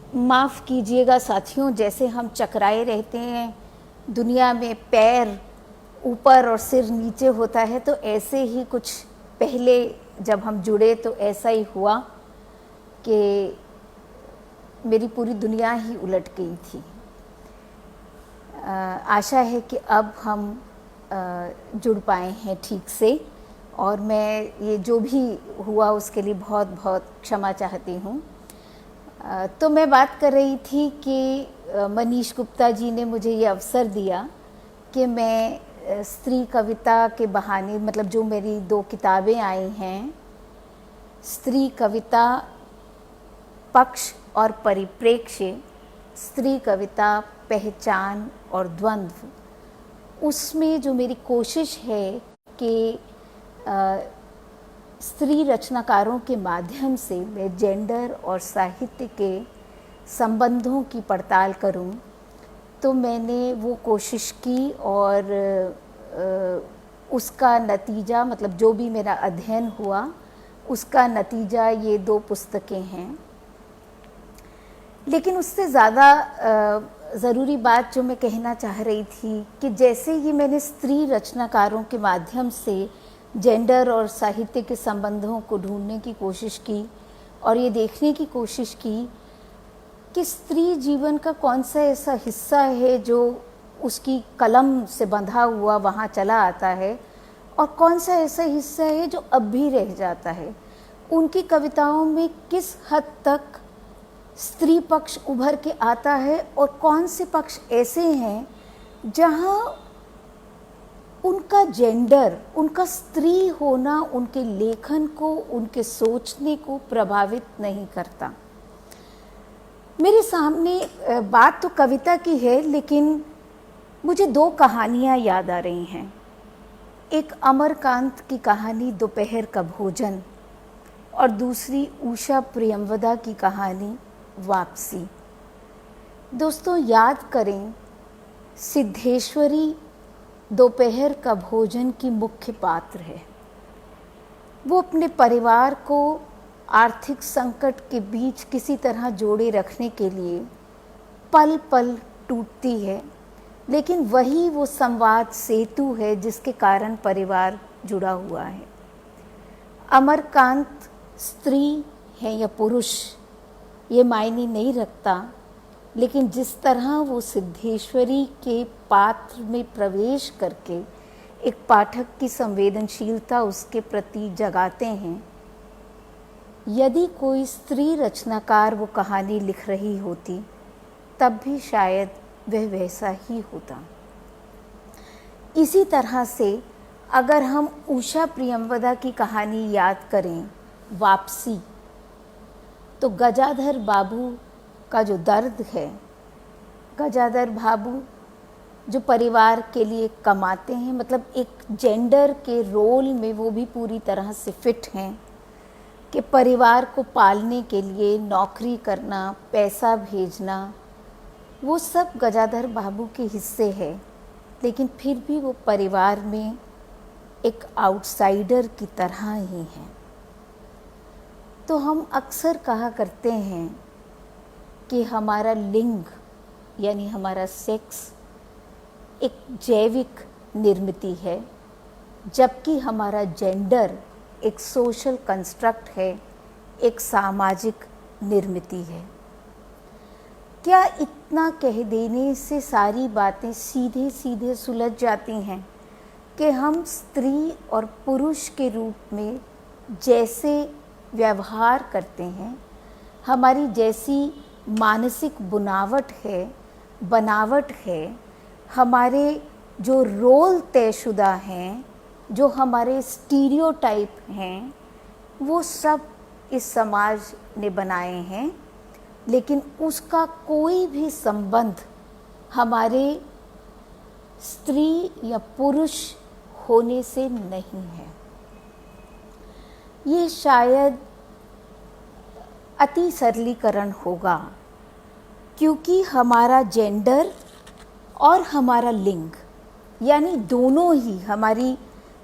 माफ़ कीजिएगा साथियों, जैसे हम चकराए रहते हैं दुनिया में, पैर ऊपर और सिर नीचे होता है, तो ऐसे ही कुछ पहले जब हम जुड़े तो ऐसा ही हुआ कि मेरी पूरी दुनिया ही उलट गई थी। आशा है कि अब हम जुड़ पाए हैं ठीक से, और मैं ये जो भी हुआ उसके लिए बहुत बहुत क्षमा चाहती हूँ। तो मैं बात कर रही थी कि मनीष गुप्ता जी ने मुझे ये अवसर दिया कि मैं स्त्री कविता के बहाने, मतलब जो मेरी 2 किताबें आई हैं, स्त्री कविता पक्ष और परिप्रेक्ष्य, स्त्री कविता पहचान और द्वंद्व, उसमें जो मेरी कोशिश है कि स्त्री रचनाकारों के माध्यम से मैं जेंडर और साहित्य के संबंधों की पड़ताल करूं, तो मैंने वो कोशिश की और उसका नतीजा, मतलब जो भी मेरा अध्ययन हुआ उसका नतीजा ये 2 पुस्तकें हैं। लेकिन उससे ज़्यादा ज़रूरी बात जो मैं कहना चाह रही थी कि जैसे ये मैंने स्त्री रचनाकारों के माध्यम से जेंडर और साहित्य के संबंधों को ढूंढने की कोशिश की और ये देखने की कोशिश की कि स्त्री जीवन का कौन सा ऐसा हिस्सा है जो उसकी कलम से बंधा हुआ वहाँ चला आता है, और कौन सा ऐसा हिस्सा है जो अब भी रह जाता है। उनकी कविताओं में किस हद तक स्त्री पक्ष उभर के आता है और कौन से पक्ष ऐसे हैं जहाँ उनका जेंडर, उनका स्त्री होना उनके लेखन को, उनके सोचने को प्रभावित नहीं करता। मेरे सामने बात तो कविता की है, लेकिन मुझे 2 कहानियाँ याद आ रही हैं। एक अमरकांत की कहानी दोपहर का भोजन, और दूसरी उषा प्रियमवदा की कहानी वापसी। दोस्तों याद करें, सिद्धेश्वरी दोपहर का भोजन की मुख्य पात्र है। वो अपने परिवार को आर्थिक संकट के बीच किसी तरह जोड़े रखने के लिए पल पल टूटती है, लेकिन वही वो संवाद सेतु है जिसके कारण परिवार जुड़ा हुआ है। अमरकांत स्त्री है या पुरुष ये मायने नहीं रखता, लेकिन जिस तरह वो सिद्धेश्वरी के पात्र में प्रवेश करके एक पाठक की संवेदनशीलता उसके प्रति जगाते हैं, यदि कोई स्त्री रचनाकार वो कहानी लिख रही होती तब भी शायद वह वैसा ही होता। इसी तरह से अगर हम उषा प्रियमवदा की कहानी याद करें, वापसी, तो गजाधर बाबू का जो दर्द है, गजाधर बाबू जो परिवार के लिए कमाते हैं, मतलब एक जेंडर के रोल में वो भी पूरी तरह से फिट हैं कि परिवार को पालने के लिए नौकरी करना, पैसा भेजना, वो सब गजाधर बाबू के हिस्से है, लेकिन फिर भी वो परिवार में एक आउटसाइडर की तरह ही हैं। तो हम अक्सर कहा करते हैं कि हमारा लिंग यानी हमारा सेक्स एक जैविक निर्मिति है, जबकि हमारा जेंडर एक सोशल कंस्ट्रक्ट है, एक सामाजिक निर्मिति है। क्या इतना कह देने से सारी बातें सीधे सीधे सुलझ जाती हैं कि हम स्त्री और पुरुष के रूप में जैसे व्यवहार करते हैं, हमारी जैसी मानसिक बनावट है, हमारे जो रोल तयशुदा हैं, जो हमारे स्टीरियोटाइप हैं, वो सब इस समाज ने बनाए हैं, लेकिन उसका कोई भी संबंध हमारे स्त्री या पुरुष होने से नहीं है। ये शायद अति सरलीकरण होगा, क्योंकि हमारा जेंडर और हमारा लिंग यानी दोनों ही, हमारी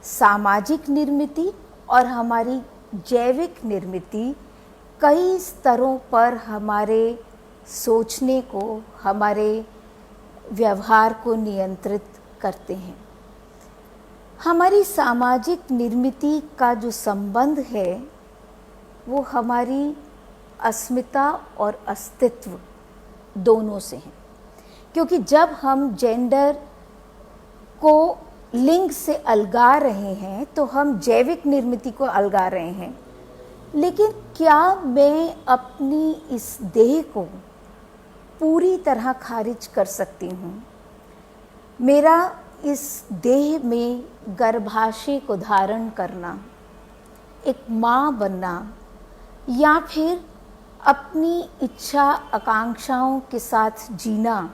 सामाजिक निर्मिति और हमारी जैविक निर्मिति कई स्तरों पर हमारे सोचने को, हमारे व्यवहार को नियंत्रित करते हैं। हमारी सामाजिक निर्मिति का जो संबंध है वो हमारी अस्मिता और अस्तित्व दोनों से है, क्योंकि जब हम जेंडर को लिंग से अलगा रहे हैं तो हम जैविक निर्मिति को अलगा रहे हैं। लेकिन क्या मैं अपनी इस देह को पूरी तरह खारिज कर सकती हूँ? मेरा इस देह में गर्भाशय को धारण करना, एक माँ बनना, या फिर अपनी इच्छा आकांक्षाओं के साथ जीना,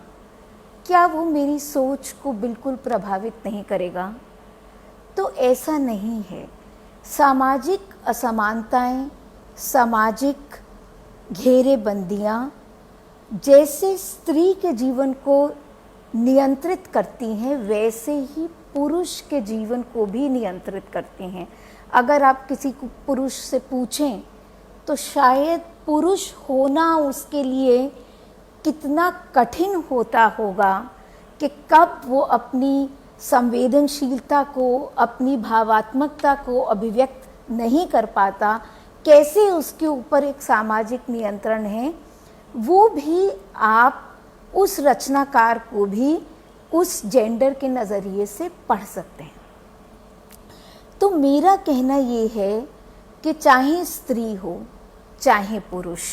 क्या वो मेरी सोच को बिल्कुल प्रभावित नहीं करेगा? तो ऐसा नहीं है। सामाजिक असमानताएं, सामाजिक घेरेबंदियां जैसे स्त्री के जीवन को नियंत्रित करती हैं, वैसे ही पुरुष के जीवन को भी नियंत्रित करती हैं। अगर आप किसी को पुरुष से पूछें तो शायद पुरुष होना उसके लिए कितना कठिन होता होगा कि कब वो अपनी संवेदनशीलता को, अपनी भावात्मकता को अभिव्यक्त नहीं कर पाता, कैसे उसके ऊपर एक सामाजिक नियंत्रण है। वो भी आप उस रचनाकार को भी उस जेंडर के नज़रिए से पढ़ सकते हैं। तो मेरा कहना ये है कि चाहे स्त्री हो चाहे पुरुष,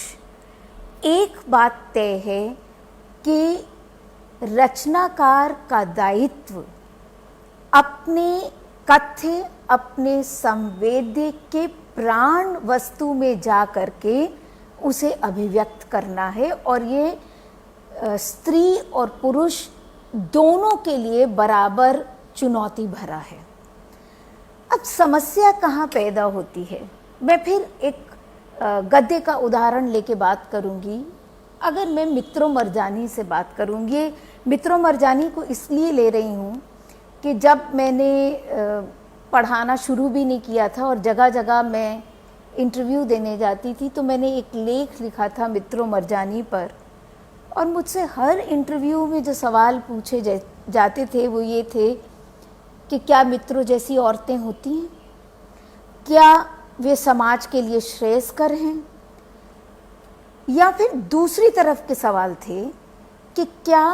एक बात तय है कि रचनाकार का दायित्व अपने कथ्य, अपने संवेद्य के प्राण वस्तु में जा करके उसे अभिव्यक्त करना है, और ये स्त्री और पुरुष दोनों के लिए बराबर चुनौती भरा है। अब समस्या कहाँ पैदा होती है? मैं फिर एक गद्य का उदाहरण लेके बात करूँगी। अगर मैं मित्रों मरजानी से बात करूँगी, मित्रों मरजानी को इसलिए ले रही हूँ कि जब मैंने पढ़ाना शुरू भी नहीं किया था और जगह जगह मैं इंटरव्यू देने जाती थी, तो मैंने एक लेख लिखा था मित्रों मरजानी पर, और मुझसे हर इंटरव्यू में जो सवाल पूछे जाते थे वो ये थे कि क्या मित्रों जैसी औरतें होती हैं? क्या वे समाज के लिए श्रेयस्कर हैं? या फिर दूसरी तरफ के सवाल थे कि क्या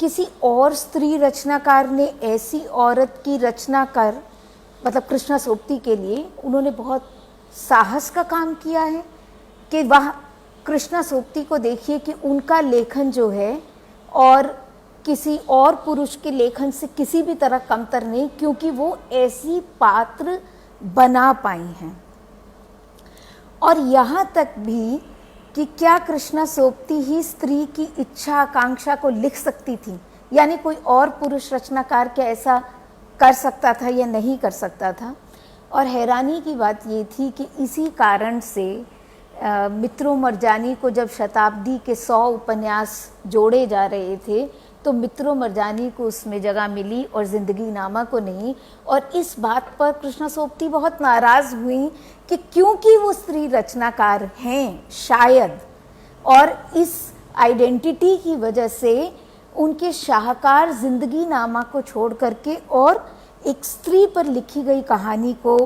किसी और स्त्री रचनाकार ने ऐसी औरत की रचना कर, मतलब कृष्णा सोपती के लिए उन्होंने बहुत साहस का काम किया है कि वह कृष्णा सोपती को देखिए कि उनका लेखन जो है और किसी और पुरुष के लेखन से किसी भी तरह कमतर नहीं, क्योंकि वो ऐसी पात्र बना पाई हैं। और यहाँ तक भी कि क्या कृष्णा सोपती ही स्त्री की इच्छा आकांक्षा को लिख सकती थी, यानी कोई और पुरुष रचनाकार क्या ऐसा कर सकता था या नहीं कर सकता था? और हैरानी की बात ये थी कि इसी कारण से मित्रों मरजानी को जब शताब्दी के 100 उपन्यास जोड़े जा रहे थे तो मित्रों मरजानी को उसमें जगह मिली और ज़िंदगी नामा को नहीं। और इस बात पर कृष्णा सोपती बहुत नाराज़ हुई कि क्योंकि वो स्त्री रचनाकार हैं शायद, और इस आइडेंटिटी की वजह से उनके शाहकार ज़िंदगी नामा को छोड़ करके और एक स्त्री पर लिखी गई कहानी को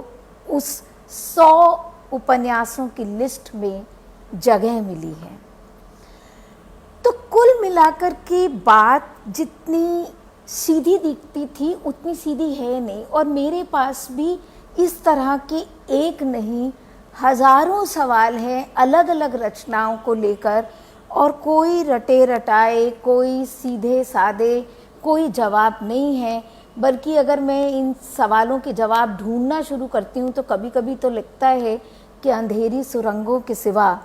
उस 100 उपन्यासों की लिस्ट में जगह मिली है। तो कुल मिलाकर के बात जितनी सीधी दिखती थी उतनी सीधी है नहीं, और मेरे पास भी इस तरह के एक नहीं हजारों सवाल हैं अलग अलग रचनाओं को लेकर, और कोई रटे रटाए, कोई सीधे सादे कोई जवाब नहीं है। बल्कि अगर मैं इन सवालों के जवाब ढूंढना शुरू करती हूँ तो कभी कभी तो लगता है कि अंधेरी सुरंगों के सिवा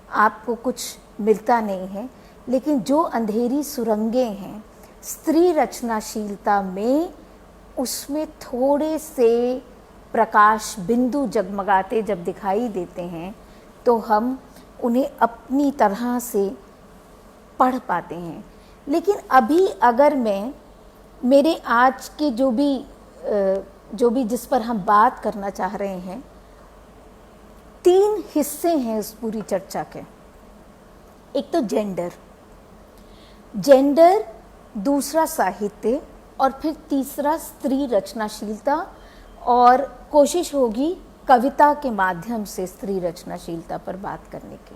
आपको कुछ मिलता नहीं है। लेकिन जो अंधेरी सुरंगें हैं स्त्री रचनाशीलता में, उसमें थोड़े से प्रकाश बिंदु जगमगाते जब दिखाई देते हैं तो हम उन्हें अपनी तरह से पढ़ पाते हैं। लेकिन अभी अगर मैं मेरे आज के जो भी जिस पर हम बात करना चाह रहे हैं, 3 हिस्से हैं उस पूरी चर्चा के। एक तो जेंडर, दूसरा साहित्य, और फिर तीसरा स्त्री रचनाशीलता, और कोशिश होगी कविता के माध्यम से स्त्री रचनाशीलता पर बात करने की।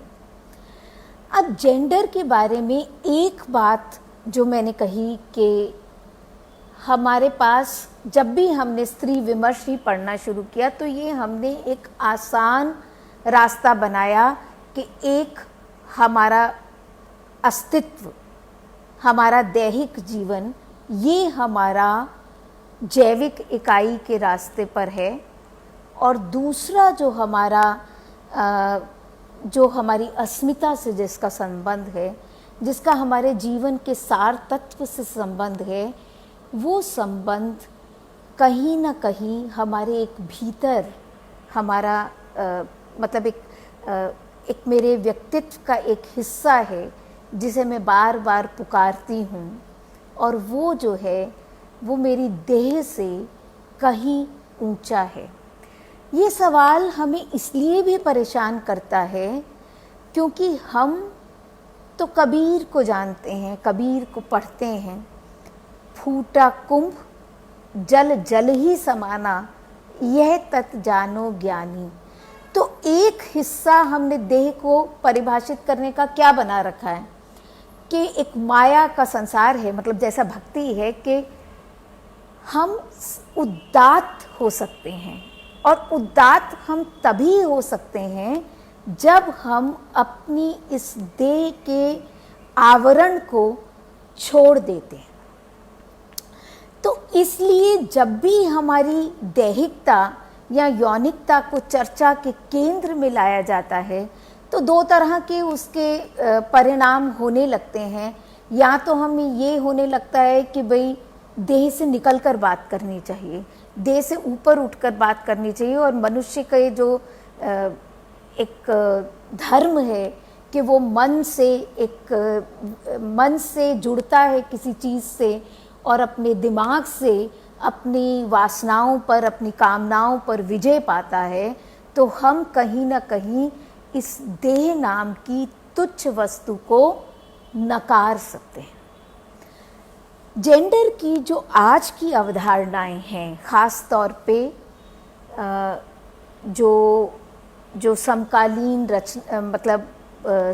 अब जेंडर के बारे में एक बात जो मैंने कही कि हमारे पास जब भी हमने स्त्री विमर्श ही पढ़ना शुरू किया तो ये हमने एक आसान रास्ता बनाया कि एक हमारा अस्तित्व, हमारा दैहिक जीवन, ये हमारा जैविक इकाई के रास्ते पर है, और दूसरा जो हमारी अस्मिता से जिसका संबंध है, जिसका हमारे जीवन के सार तत्व से संबंध है, वो संबंध कहीं ना कहीं हमारे एक भीतर, हमारा मतलब एक मेरे व्यक्तित्व का एक हिस्सा है जिसे मैं बार बार पुकारती हूँ, और वो जो है वो मेरी देह से कहीं ऊंचा है। ये सवाल हमें इसलिए भी परेशान करता है क्योंकि हम तो कबीर को जानते हैं, कबीर को पढ़ते हैं, फूटा कुंभ जल जल ही समाना, यह तत् जानो ज्ञानी। तो एक हिस्सा हमने देह को परिभाषित करने का क्या बना रखा है कि एक माया का संसार है, मतलब जैसा भक्ति है कि हम उदात्त हो सकते हैं, और उदात्त हम तभी हो सकते हैं जब हम अपनी इस देह के आवरण को छोड़ देते हैं। तो इसलिए जब भी हमारी दैहिकता या यौनिकता को चर्चा के केंद्र में लाया जाता है तो दो तरह के उसके परिणाम होने लगते हैं। या तो हमें ये होने लगता है कि भाई देह से निकलकर बात करनी चाहिए, देह से ऊपर उठकर बात करनी चाहिए, और मनुष्य का जो एक धर्म है कि वो मन से जुड़ता है किसी चीज़ से, और अपने दिमाग से अपनी वासनाओं पर, अपनी कामनाओं पर विजय पाता है, तो हम कहीं ना कहीं इस देह नाम की तुच्छ वस्तु को नकार सकते हैं। जेंडर की जो आज की अवधारणाएं हैं, ख़ास तौर पे जो समकालीन मतलब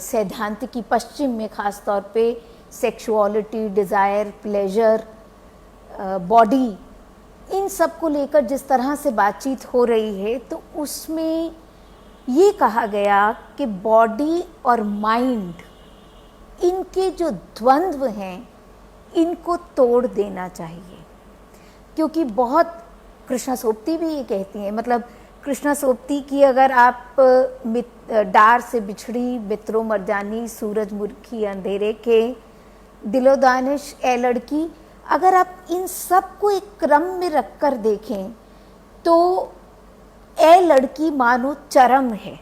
सैद्धांतिकी पश्चिम में ख़ास तौर पे सेक्सुअलिटी, डिज़ायर, प्लेजर, बॉडी, इन सब को लेकर जिस तरह से बातचीत हो रही है, तो उसमें ये कहा गया कि बॉडी और माइंड, इनके जो द्वंद्व हैं इनको तोड़ देना चाहिए। क्योंकि बहुत कृष्णा सोपती भी ये कहती हैं, मतलब कृष्णा सोपती की अगर आप डार से बिछड़ी मित्रों मरजानी, सूरजमुखी अंधेरे के, दिलो दानिश ए लड़की, अगर आप इन सब को एक क्रम में रखकर देखें तो ए लड़की मानो चरम है,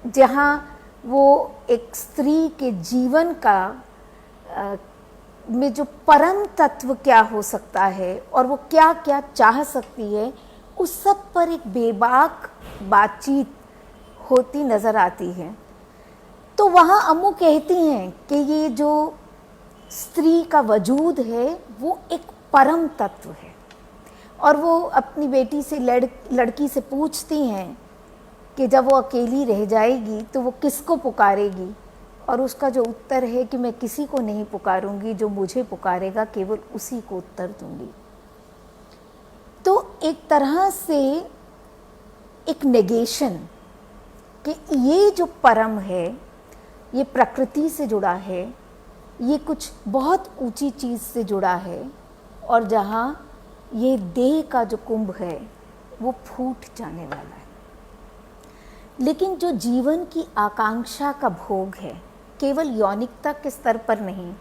जहाँ वो एक स्त्री के जीवन का में जो परम तत्व क्या हो सकता है और वो क्या क्या चाह सकती है, उस सब पर एक बेबाक बातचीत होती नज़र आती है। तो वहाँ अम्मू कहती हैं कि ये जो स्त्री का वजूद है वो एक परम तत्व है, और वो अपनी बेटी से लड़की से पूछती हैं कि जब वो अकेली रह जाएगी तो वो किसको पुकारेगी, और उसका जो उत्तर है कि मैं किसी को नहीं पुकारूंगी, जो मुझे पुकारेगा केवल उसी को उत्तर दूंगी। तो एक तरह से एक नेगेशन कि ये जो परम है ये प्रकृति से जुड़ा है, ये कुछ बहुत ऊंची चीज़ से जुड़ा है, और जहाँ ये देह का जो कुंभ है वो फूट जाने वाला है। लेकिन जो जीवन की आकांक्षा का भोग है, केवल यौनिकता के स्तर पर नहीं,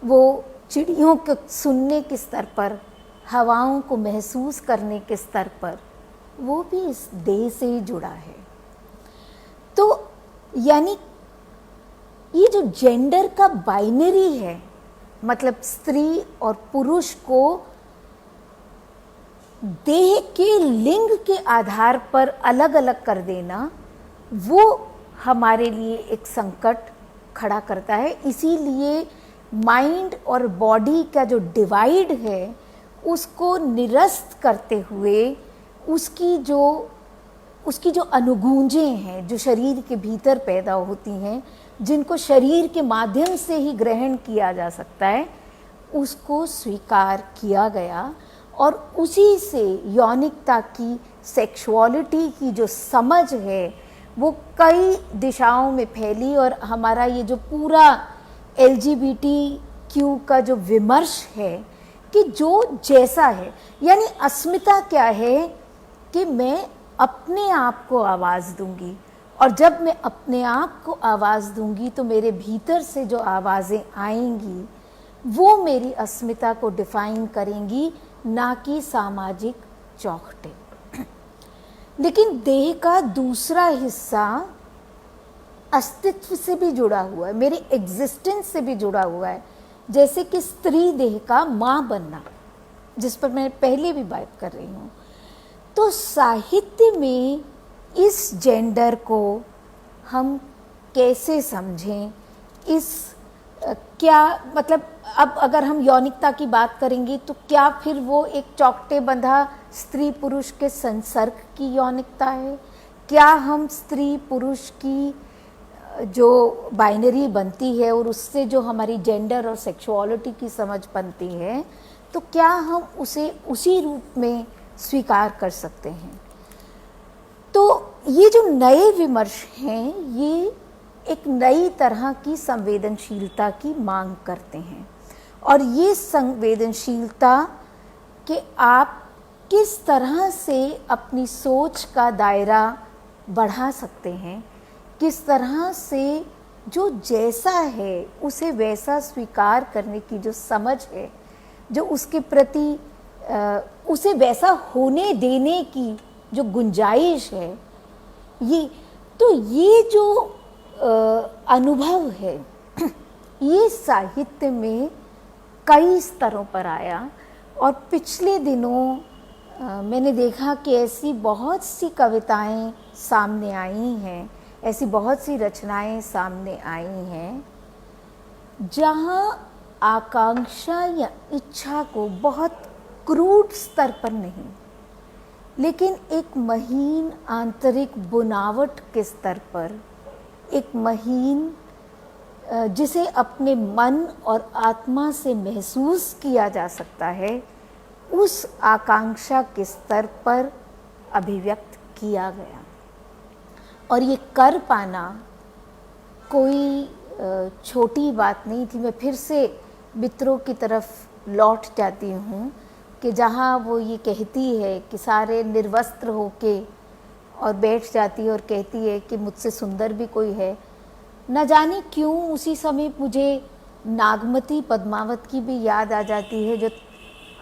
वो चिड़ियों को सुनने के स्तर पर, हवाओं को महसूस करने के स्तर पर, वो भी इस देह से ही जुड़ा है। तो यानी ये जो जेंडर का बाइनरी है, मतलब स्त्री और पुरुष को देह के लिंग के आधार पर अलग अलग कर देना, वो हमारे लिए एक संकट खड़ा करता है। इसीलिए माइंड और बॉडी का जो डिवाइड है उसको निरस्त करते हुए उसकी जो अनुगूंजें हैं जो शरीर के भीतर पैदा होती हैं, जिनको शरीर के माध्यम से ही ग्रहण किया जा सकता है, उसको स्वीकार किया गया। और उसी से यौनिकता की, सेक्सुअलिटी की जो समझ है वो कई दिशाओं में फैली। और हमारा ये जो पूरा LGBTQ का जो विमर्श है कि जो जैसा है, यानी अस्मिता क्या है कि मैं अपने आप को आवाज़ दूंगी, और जब मैं अपने आप को आवाज़ दूंगी तो मेरे भीतर से जो आवाज़ें आएंगी वो मेरी अस्मिता को डिफाइन करेंगी, ना कि सामाजिक चौखटे। लेकिन देह का दूसरा हिस्सा अस्तित्व से भी जुड़ा हुआ है, मेरे एग्जिस्टेंस से भी जुड़ा हुआ है, जैसे कि स्त्री देह का माँ बनना, जिस पर मैं पहले भी बात कर रही हूँ। तो साहित्य में इस जेंडर को हम कैसे समझें, क्या मतलब, अब अगर हम यौनिकता की बात करेंगे तो क्या फिर वो एक चौकटे बंधा स्त्री पुरुष के संसर्ग की यौनिकता है? क्या हम स्त्री पुरुष की जो बाइनरी बनती है और उससे जो हमारी जेंडर और सेक्सुअलिटी की समझ बनती है, तो क्या हम उसे उसी रूप में स्वीकार कर सकते हैं? तो ये जो नए विमर्श हैं ये एक नई तरह की संवेदनशीलता की मांग करते हैं। और ये संवेदनशीलता कि आप किस तरह से अपनी सोच का दायरा बढ़ा सकते हैं, किस तरह से जो जैसा है उसे वैसा स्वीकार करने की जो समझ है, जो उसके प्रति उसे वैसा होने देने की जो गुंजाइश है, ये जो अनुभव है ये साहित्य में कई स्तरों पर आया। और पिछले दिनों मैंने देखा कि ऐसी बहुत सी कविताएं सामने आई हैं, ऐसी बहुत सी रचनाएं सामने आई हैं जहां आकांक्षा या इच्छा को बहुत क्रूड स्तर पर नहीं, लेकिन एक महीन आंतरिक बुनावट के स्तर पर, एक महीन जिसे अपने मन और आत्मा से महसूस किया जा सकता है, उस आकांक्षा के स्तर पर अभिव्यक्त किया गया। और ये कर पाना कोई छोटी बात नहीं थी। मैं फिर से मित्रों की तरफ लौट जाती हूँ कि जहाँ वो ये कहती है कि सारे निर्वस्त्र होके और बैठ जाती है और कहती है कि मुझसे सुंदर भी कोई है। न जाने क्यों उसी समय मुझे नागमती पद्मावत की भी याद आ जाती है, जो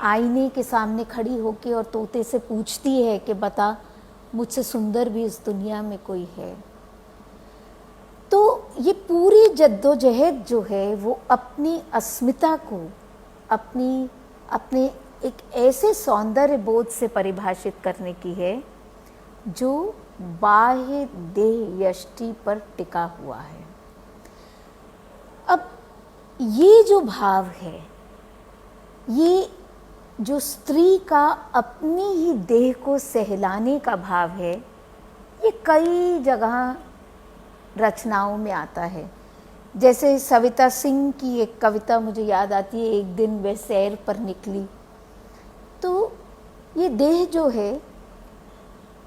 आईने के सामने खड़ी होके और तोते से पूछती है कि बता मुझसे सुंदर भी इस दुनिया में कोई है। तो ये पूरी जद्दोजहद जो है वो अपनी अस्मिता को अपने एक ऐसे सौंदर्य बोध से परिभाषित करने की है जो बाह्य देह यष्टि पर टिका हुआ है। अब ये जो भाव है, ये जो स्त्री का अपनी ही देह को सहलाने का भाव है, ये कई जगह रचनाओं में आता है। जैसे सविता सिंह की एक कविता मुझे याद आती है, एक दिन वह सैर पर निकली। तो ये देह जो है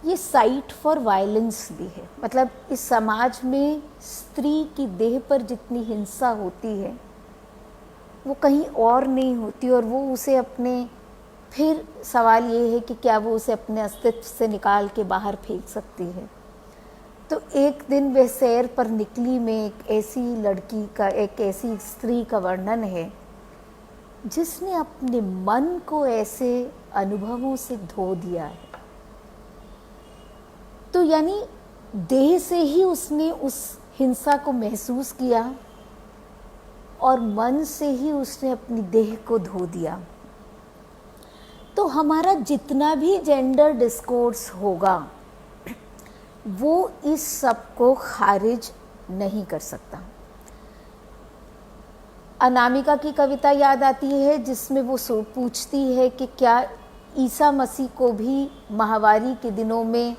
ये साइट फॉर वायलेंस भी है। मतलब इस समाज में स्त्री की देह पर जितनी हिंसा होती है वो कहीं और नहीं होती, और वो उसे अपने, फिर सवाल ये है कि क्या वो उसे अपने अस्तित्व से निकाल के बाहर फेंक सकती है। तो एक दिन वह सैर पर निकली में एक ऐसी लड़की का, एक ऐसी स्त्री का वर्णन है जिसने अपने मन को ऐसे अनुभवों से धो दिया है। तो यानी देह से ही उसने उस हिंसा को महसूस किया और मन से ही उसने अपनी देह को धो दिया। तो हमारा जितना भी जेंडर डिस्कोर्स होगा वो इस सब को खारिज नहीं कर सकता। अनामिका की कविता याद आती है जिसमें वो पूछती है कि क्या ईसा मसीह को भी माहवारी के दिनों में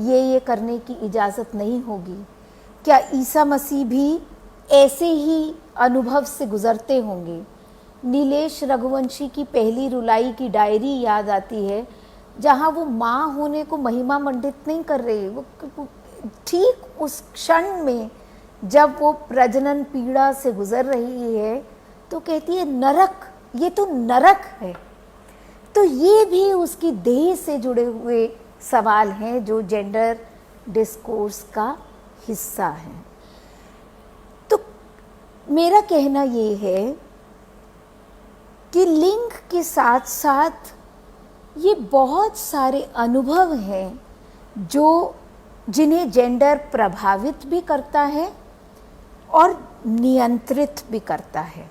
ये करने की इजाज़त नहीं होगी? क्या ईसा मसीह भी ऐसे ही अनुभव से गुज़रते होंगे? नीलेश रघुवंशी की पहली रुलाई की डायरी याद आती है जहाँ वो माँ होने को महिमा मंडित नहीं कर रही, वो ठीक उस क्षण में जब वो प्रजनन पीड़ा से गुजर रही है तो कहती है नरक, ये तो नरक है। तो ये भी उसकी देह से जुड़े हुए सवाल हैं जो जेंडर डिस्कोर्स का हिस्सा है। तो मेरा कहना ये है कि लिंग के साथ साथ ये बहुत सारे अनुभव हैं जो जिन्हें जेंडर प्रभावित भी करता है और नियंत्रित भी करता है।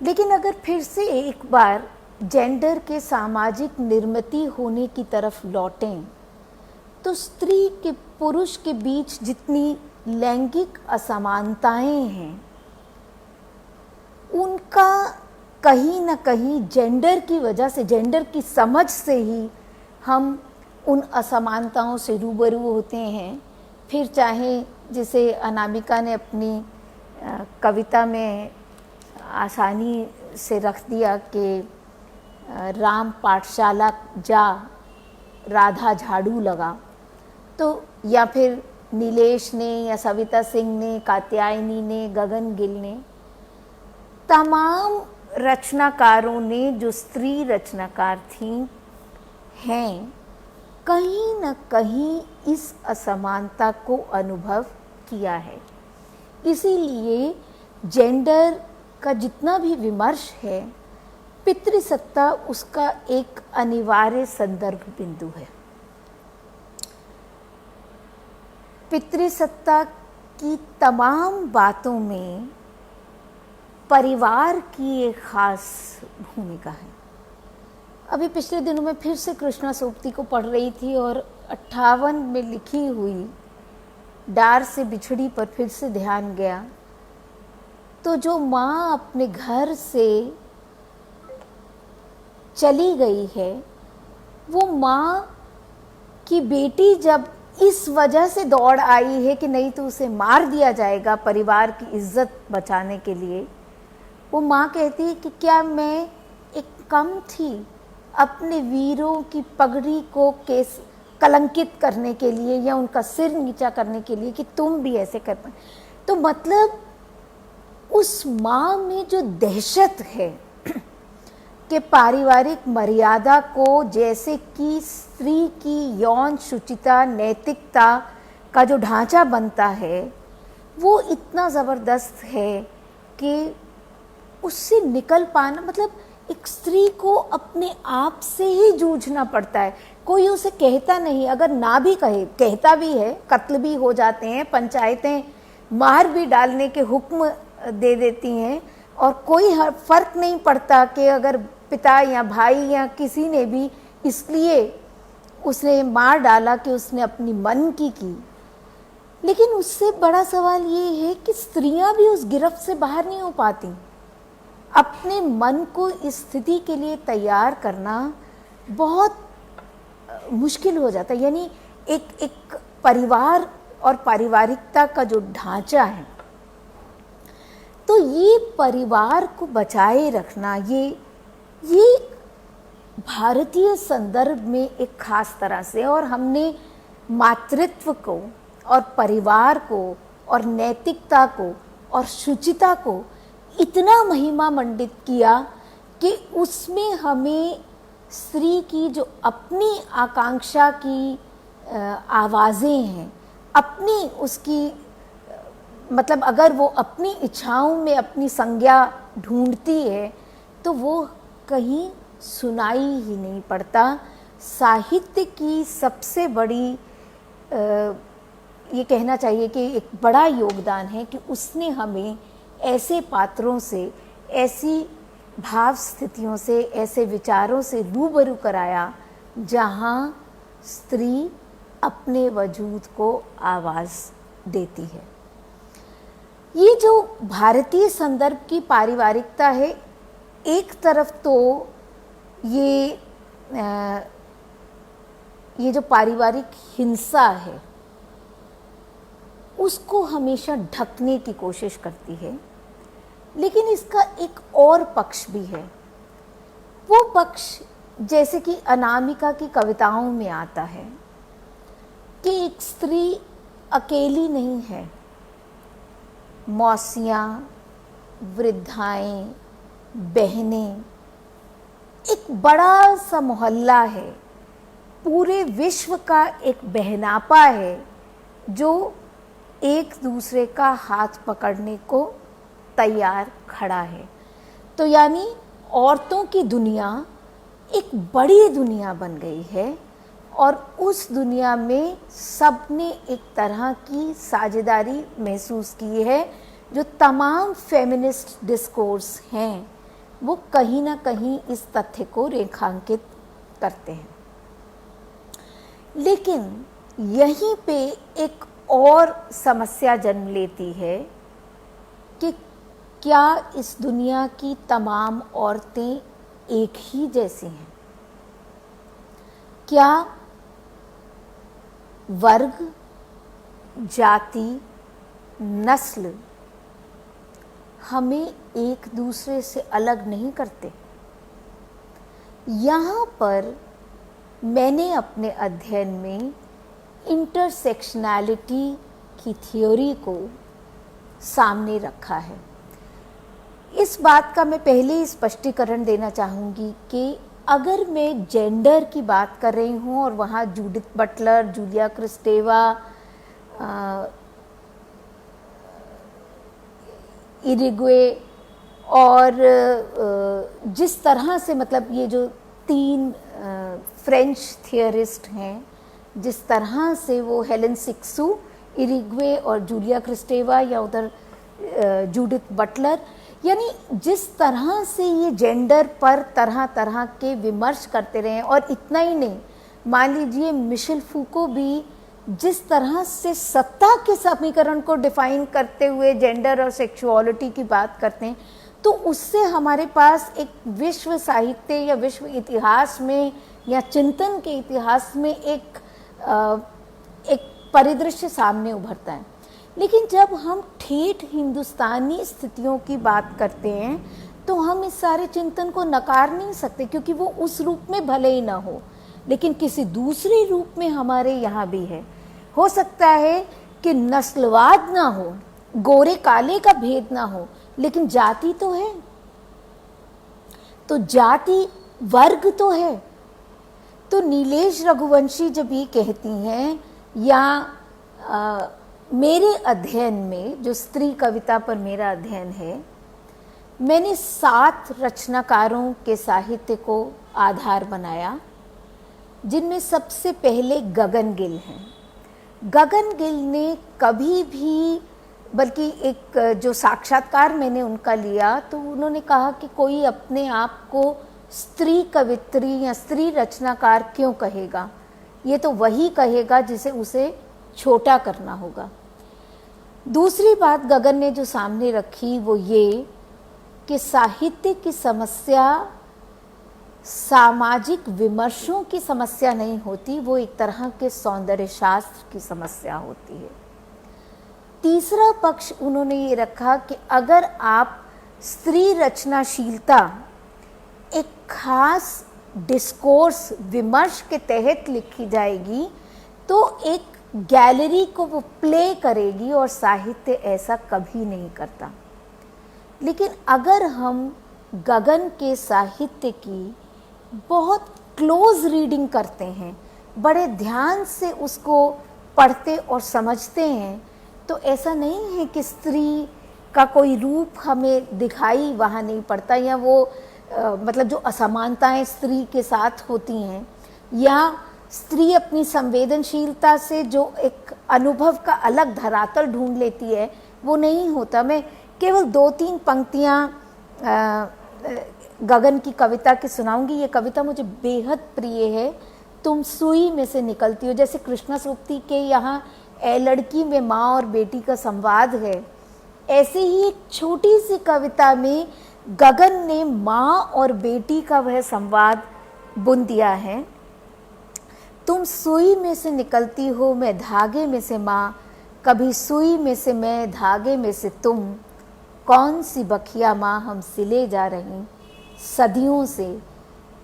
लेकिन अगर फिर से एक बार जेंडर के सामाजिक निर्मिति होने की तरफ लौटें तो स्त्री के पुरुष के बीच जितनी लैंगिक असमानताएं हैं उनका कहीं ना कहीं जेंडर की वजह से, जेंडर की समझ से ही हम उन असमानताओं से रूबरू होते हैं। फिर चाहे जिसे अनामिका ने अपनी कविता में आसानी से रख दिया कि राम पाठशाला जा राधा झाड़ू लगा, तो या फिर नीलेश ने या सविता सिंह ने, कात्यायनी ने, गगन गिल ने, तमाम रचनाकारों ने जो स्त्री रचनाकार थी हैं कहीं न कहीं इस असमानता को अनुभव किया है। इसीलिए जेंडर का जितना भी विमर्श है, पितृसत्ता उसका एक अनिवार्य संदर्भ बिंदु है। पितृसत्ता की तमाम बातों में परिवार की एक खास भूमिका है। अभी पिछले दिनों में फिर से कृष्णा सोपती को पढ़ रही थी और 58 में लिखी हुई डार से बिछड़ी पर फिर से ध्यान गया। तो जो माँ अपने घर से चली गई है, वो माँ की बेटी जब इस वजह से दौड़ आई है कि नहीं तो उसे मार दिया जाएगा परिवार की इज्जत बचाने के लिए, वो माँ कहती है कि क्या मैं एक कम थी अपने वीरों की पगड़ी को केस कलंकित करने के लिए या उनका सिर नीचा करने के लिए कि तुम भी ऐसे कर पाए। तो मतलब उस माँ में जो दहशत है कि पारिवारिक मर्यादा को, जैसे कि स्त्री की यौन शुचिता, नैतिकता का जो ढांचा बनता है वो इतना ज़बरदस्त है कि उससे निकल पाना, मतलब एक स्त्री को अपने आप से ही जूझना पड़ता है। कोई उसे कहता नहीं, अगर ना भी कहे, कहता भी है, कत्ल भी हो जाते हैं, पंचायतें मार भी डालने के हुक्म दे देती हैं और कोई फर्क नहीं पड़ता कि अगर पिता या भाई या किसी ने भी इसलिए उसने मार डाला कि उसने अपनी मन की। लेकिन उससे बड़ा सवाल ये है कि स्त्रियां भी उस गिरफ्त से बाहर नहीं हो पाती। अपने मन को इस स्थिति के लिए तैयार करना बहुत मुश्किल हो जाता है। यानी एक परिवार और पारिवारिकता का जो ढांचा है, तो ये परिवार को बचाए रखना, ये भारतीय संदर्भ में एक खास तरह से, और हमने मातृत्व को और परिवार को और नैतिकता को और शुचिता को इतना महिमा मंडित किया कि उसमें हमें स्त्री की जो अपनी आकांक्षा की आवाज़ें हैं, अपनी उसकी मतलब अगर वो अपनी इच्छाओं में अपनी संज्ञा ढूंढती है तो वो कहीं सुनाई ही नहीं पड़ता। साहित्य की सबसे बड़ी ये कहना चाहिए कि एक बड़ा योगदान है कि उसने हमें ऐसे पात्रों से, ऐसी भाव स्थितियों से, ऐसे विचारों से रूबरू कराया जहाँ स्त्री अपने वजूद को आवाज़ देती है। ये जो भारतीय संदर्भ की पारिवारिकता है, एक तरफ तो ये जो पारिवारिक हिंसा है उसको हमेशा ढकने की कोशिश करती है, लेकिन इसका एक और पक्ष भी है। वो पक्ष जैसे कि अनामिका की कविताओं में आता है कि एक स्त्री अकेली नहीं है, मौसियाँ, वृद्धाएं, बहनें, एक बड़ा सा मोहल्ला है, पूरे विश्व का एक बहनापा है जो एक दूसरे का हाथ पकड़ने को तैयार खड़ा है। तो यानी औरतों की दुनिया एक बड़ी दुनिया बन गई है और उस दुनिया में सबने एक तरह की साझेदारी महसूस की है। जो तमाम फेमिनिस्ट डिस्कोर्स हैं वो कहीं ना कहीं इस तथ्य को रेखांकित करते हैं। लेकिन यहीं पे एक और समस्या जन्म लेती है कि क्या इस दुनिया की तमाम औरतें एक ही जैसी हैं? क्या वर्ग, जाति, नस्ल हमें एक दूसरे से अलग नहीं करते? यहाँ पर मैंने अपने अध्ययन में इंटरसेक्शनैलिटी की थ्योरी को सामने रखा है। इस बात का मैं पहले ही स्पष्टीकरण देना चाहूँगी कि अगर मैं जेंडर की बात कर रही हूँ और वहाँ जूडिथ बटलर, जूलिया क्रिस्टेवा, इरिग्वे और जिस तरह से मतलब ये जो तीन फ्रेंच थियरिस्ट हैं, जिस तरह से वो हेलेन सिक्सू, इरिग्वे और जूलिया क्रिस्टेवा या उधर जूडिथ बटलर, यानी जिस तरह से ये जेंडर पर तरह तरह के विमर्श करते रहे। और इतना ही नहीं, मान लीजिए मिशेल फूको भी जिस तरह से सत्ता के समीकरण को डिफाइन करते हुए जेंडर और सेक्सुअलिटी की बात करते हैं, तो उससे हमारे पास एक विश्व साहित्य या विश्व इतिहास में या चिंतन के इतिहास में एक परिदृश्य सामने उभरता है। लेकिन जब हम ठेठ हिंदुस्तानी स्थितियों की बात करते हैं तो हम इस सारे चिंतन को नकार नहीं सकते, क्योंकि वो उस रूप में भले ही ना हो, लेकिन किसी दूसरे रूप में हमारे यहाँ भी है। हो सकता है कि नस्लवाद ना हो, गोरे काले का भेद ना हो, लेकिन जाति तो है। तो जाति वर्ग तो है। तो नीलेश रघुवंशी जब ये कहती हैं, या मेरे अध्ययन में, जो स्त्री कविता पर मेरा अध्ययन है, मैंने 7 रचनाकारों के साहित्य को आधार बनाया, जिनमें सबसे पहले गगन गिल हैं। गगन गिल ने कभी भी, बल्कि एक जो साक्षात्कार मैंने उनका लिया तो उन्होंने कहा कि कोई अपने आप को स्त्री कवित्री या स्त्री रचनाकार क्यों कहेगा, ये तो वही कहेगा जिसे उसे छोटा करना होगा। दूसरी बात गगन ने जो सामने रखी वो ये कि साहित्य की समस्या सामाजिक विमर्शों की समस्या नहीं होती, वो एक तरह के सौंदर्य शास्त्र की समस्या होती है। तीसरा पक्ष उन्होंने ये रखा कि अगर आप स्त्री रचनाशीलता एक खास डिस्कोर्स विमर्श के तहत लिखी जाएगी तो एक गैलरी को वो प्ले करेगी, और साहित्य ऐसा कभी नहीं करता। लेकिन अगर हम गगन के साहित्य की बहुत क्लोज रीडिंग करते हैं, बड़े ध्यान से उसको पढ़ते और समझते हैं, तो ऐसा नहीं है कि स्त्री का कोई रूप हमें दिखाई वहाँ नहीं पड़ता, या वो मतलब जो असमानताएं स्त्री के साथ होती हैं, या स्त्री अपनी संवेदनशीलता से जो एक अनुभव का अलग धरातल ढूंढ लेती है, वो नहीं होता। मैं केवल 2-3 पंक्तियाँ गगन की कविता की सुनाऊंगी। ये कविता मुझे बेहद प्रिय है। तुम सुई में से निकलती हो, जैसे कृष्णा सूक्ति के यहाँ ए लड़की में माँ और बेटी का संवाद है, ऐसे ही एक छोटी सी कविता में गगन ने माँ और बेटी का वह संवाद बुन दिया है। तुम सुई में से निकलती हो, मैं धागे में से माँ, कभी सुई में से मैं, धागे में से तुम, कौन सी बखिया माँ हम सिले जा रही सदियों से,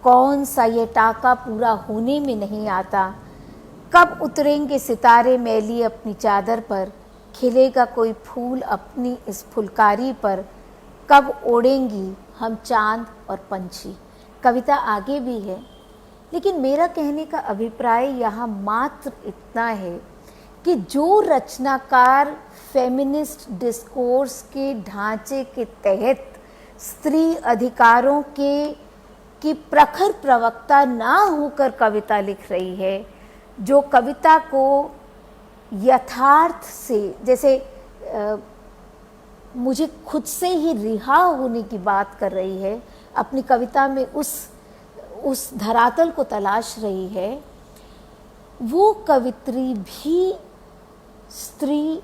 कौन सा ये टाका पूरा होने में नहीं आता, कब उतरेंगे सितारे मैली अपनी चादर पर, खिलेगा कोई फूल अपनी इस फुलकारी पर, कब ओढ़ेंगी हम चांद और पंछी। कविता आगे भी है, लेकिन मेरा कहने का अभिप्राय यहाँ मात्र इतना है कि जो रचनाकार फेमिनिस्ट डिस्कोर्स के ढांचे के तहत स्त्री अधिकारों की प्रखर प्रवक्ता ना होकर कविता लिख रही है, जो कविता को यथार्थ से, जैसे मुझे खुद से ही रिहा होने की बात कर रही है, अपनी कविता में उस धरातल को तलाश रही है, वो कवित्री भी स्त्री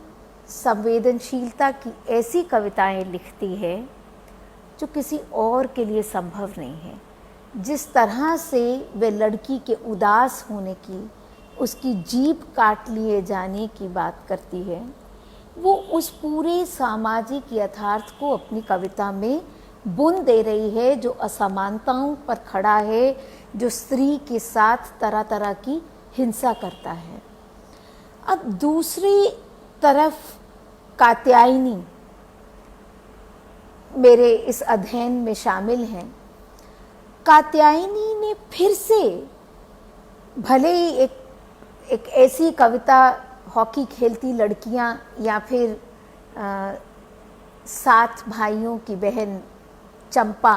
संवेदनशीलता की ऐसी कविताएं लिखती है जो किसी और के लिए संभव नहीं है। जिस तरह से वे लड़की के उदास होने की, उसकी जीभ काट लिए जाने की बात करती है, वो उस पूरे सामाजिक यथार्थ को अपनी कविता में बुन दे रही है, जो असमानताओं पर खड़ा है, जो स्त्री के साथ तरह तरह की हिंसा करता है। अब दूसरी तरफ कात्यायनी मेरे इस अध्ययन में शामिल हैं। कात्यायनी ने फिर से भले ही एक ऐसी कविता, हॉकी खेलती लड़कियां या फिर 7 भाइयों की बहन चंपा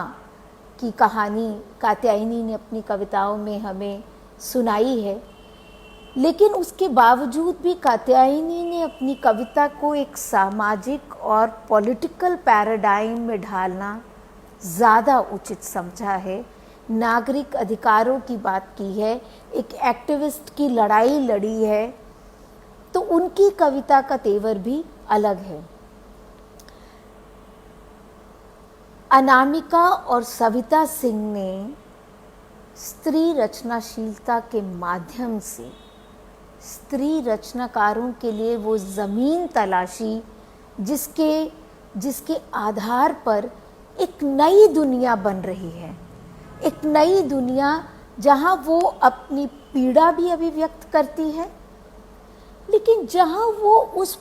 की कहानी कात्यायनी ने अपनी कविताओं में हमें सुनाई है, लेकिन उसके बावजूद भी कात्यायनी ने अपनी कविता को एक सामाजिक और पॉलिटिकल पैराडाइम में ढालना ज़्यादा उचित समझा है। नागरिक अधिकारों की बात की है, एक एक्टिविस्ट की लड़ाई लड़ी है, तो उनकी कविता का तेवर भी अलग है। अनामिका और सविता सिंह ने स्त्री रचनाशीलता के माध्यम से स्त्री रचनाकारों के लिए वो ज़मीन तलाशी जिसके आधार पर एक नई दुनिया बन रही है, एक नई दुनिया जहाँ वो अपनी पीड़ा भी अभिव्यक्त करती है, लेकिन जहाँ वो उस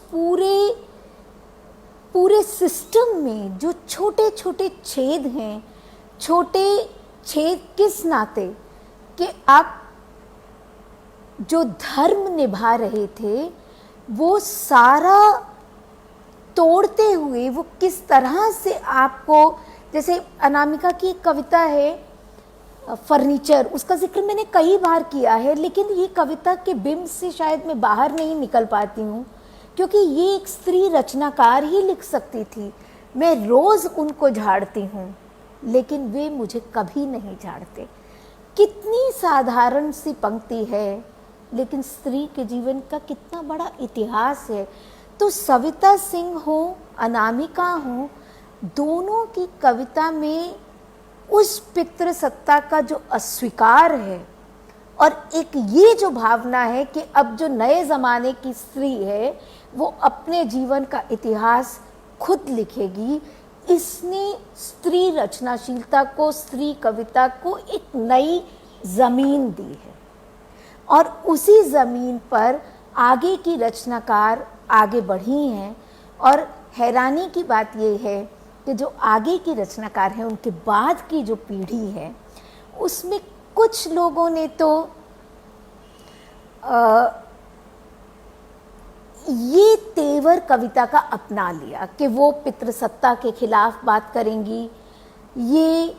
पूरे सिस्टम में जो छोटे छोटे छेद हैं, छोटे छेद किस नाते कि आप जो धर्म निभा रहे थे वो सारा तोड़ते हुए वो किस तरह से आपको, जैसे अनामिका की एक कविता है फर्नीचर, उसका जिक्र मैंने कई बार किया है, लेकिन ये कविता के बिंब से शायद मैं बाहर नहीं निकल पाती हूँ, क्योंकि ये एक स्त्री रचनाकार ही लिख सकती थी। मैं रोज़ उनको झाड़ती हूँ, लेकिन वे मुझे कभी नहीं झाड़ते। कितनी साधारण सी पंक्ति है, लेकिन स्त्री के जीवन का कितना बड़ा इतिहास है। तो सविता सिंह हो, अनामिका हो, दोनों की कविता में उस पितृसत्ता का जो अस्वीकार है और एक ये जो भावना है कि अब जो नए ज़माने की स्त्री है वो अपने जीवन का इतिहास खुद लिखेगी, इसने स्त्री रचनाशीलता को, स्त्री कविता को एक नई ज़मीन दी है। और उसी ज़मीन पर आगे की रचनाकार आगे बढ़ी हैं। और हैरानी की बात ये है कि जो आगे की रचनाकार हैं, उनके बाद की जो पीढ़ी है, उसमें कुछ लोगों ने तो ये तेवर कविता का अपना लिया कि वो पितृसत्ता के खिलाफ बात करेंगी, ये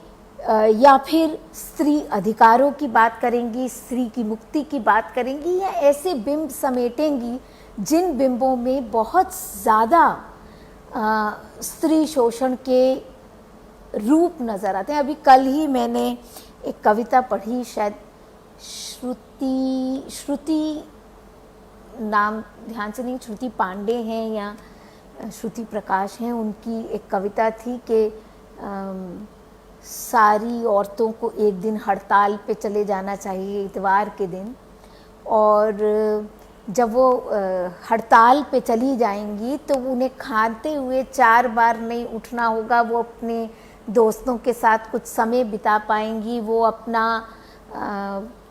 या फिर स्त्री अधिकारों की बात करेंगी, स्त्री की मुक्ति की बात करेंगी, या ऐसे बिंब समेटेंगी जिन बिंबों में बहुत ज़्यादा स्त्री शोषण के रूप नज़र आते हैं। अभी कल ही मैंने एक कविता पढ़ी, शायद श्रुति नाम ध्यान से नहीं, श्रुति पांडे हैं या श्रुति प्रकाश हैं, उनकी एक कविता थी कि सारी औरतों को एक दिन हड़ताल पे चले जाना चाहिए इतवार के दिन, और जब वो हड़ताल पे चली जाएंगी तो उन्हें खाते हुए 4 बार नहीं उठना होगा, वो अपने दोस्तों के साथ कुछ समय बिता पाएंगी, वो अपना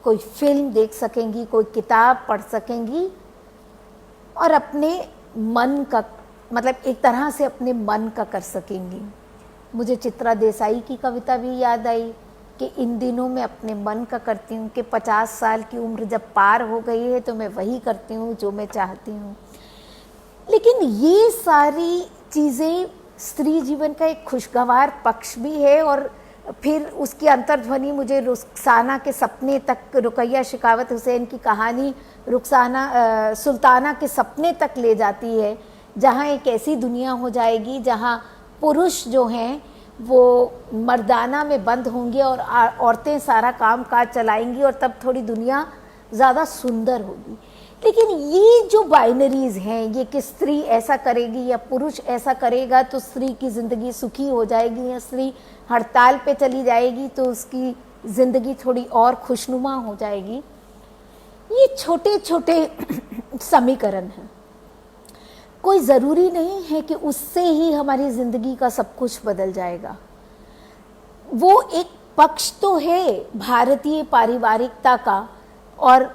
कोई फिल्म देख सकेंगी, कोई किताब पढ़ सकेंगी और अपने मन का, मतलब एक तरह से अपने मन का कर सकेंगी। मुझे चित्रा देसाई की कविता भी याद आई कि इन दिनों मैं अपने मन का करती हूँ, कि 50 साल की उम्र जब पार हो गई है तो मैं वही करती हूँ जो मैं चाहती हूँ। लेकिन ये सारी चीज़ें स्त्री जीवन का एक खुशगवार पक्ष भी है, और फिर उसकी अंतर्ध्वनि मुझे रुखसाना के सपने तक, रुकैया शिकावत हुसैन की कहानी रुखसाना सुल्ताना के सपने तक ले जाती है, जहाँ एक ऐसी दुनिया हो जाएगी जहाँ पुरुष जो हैं वो मर्दाना में बंद होंगे और औरतें सारा काम काज चलाएंगी, और तब थोड़ी दुनिया ज़्यादा सुंदर होगी। लेकिन ये जो बाइनरीज हैं, ये कि स्त्री ऐसा करेगी या पुरुष ऐसा करेगा तो स्त्री की ज़िंदगी सुखी हो जाएगी, या स्त्री हड़ताल पे चली जाएगी तो उसकी ज़िंदगी थोड़ी और खुशनुमा हो जाएगी, ये छोटे छोटे समीकरण हैं। कोई ज़रूरी नहीं है कि उससे ही हमारी ज़िंदगी का सब कुछ बदल जाएगा। वो एक पक्ष तो है भारतीय पारिवारिकता का, और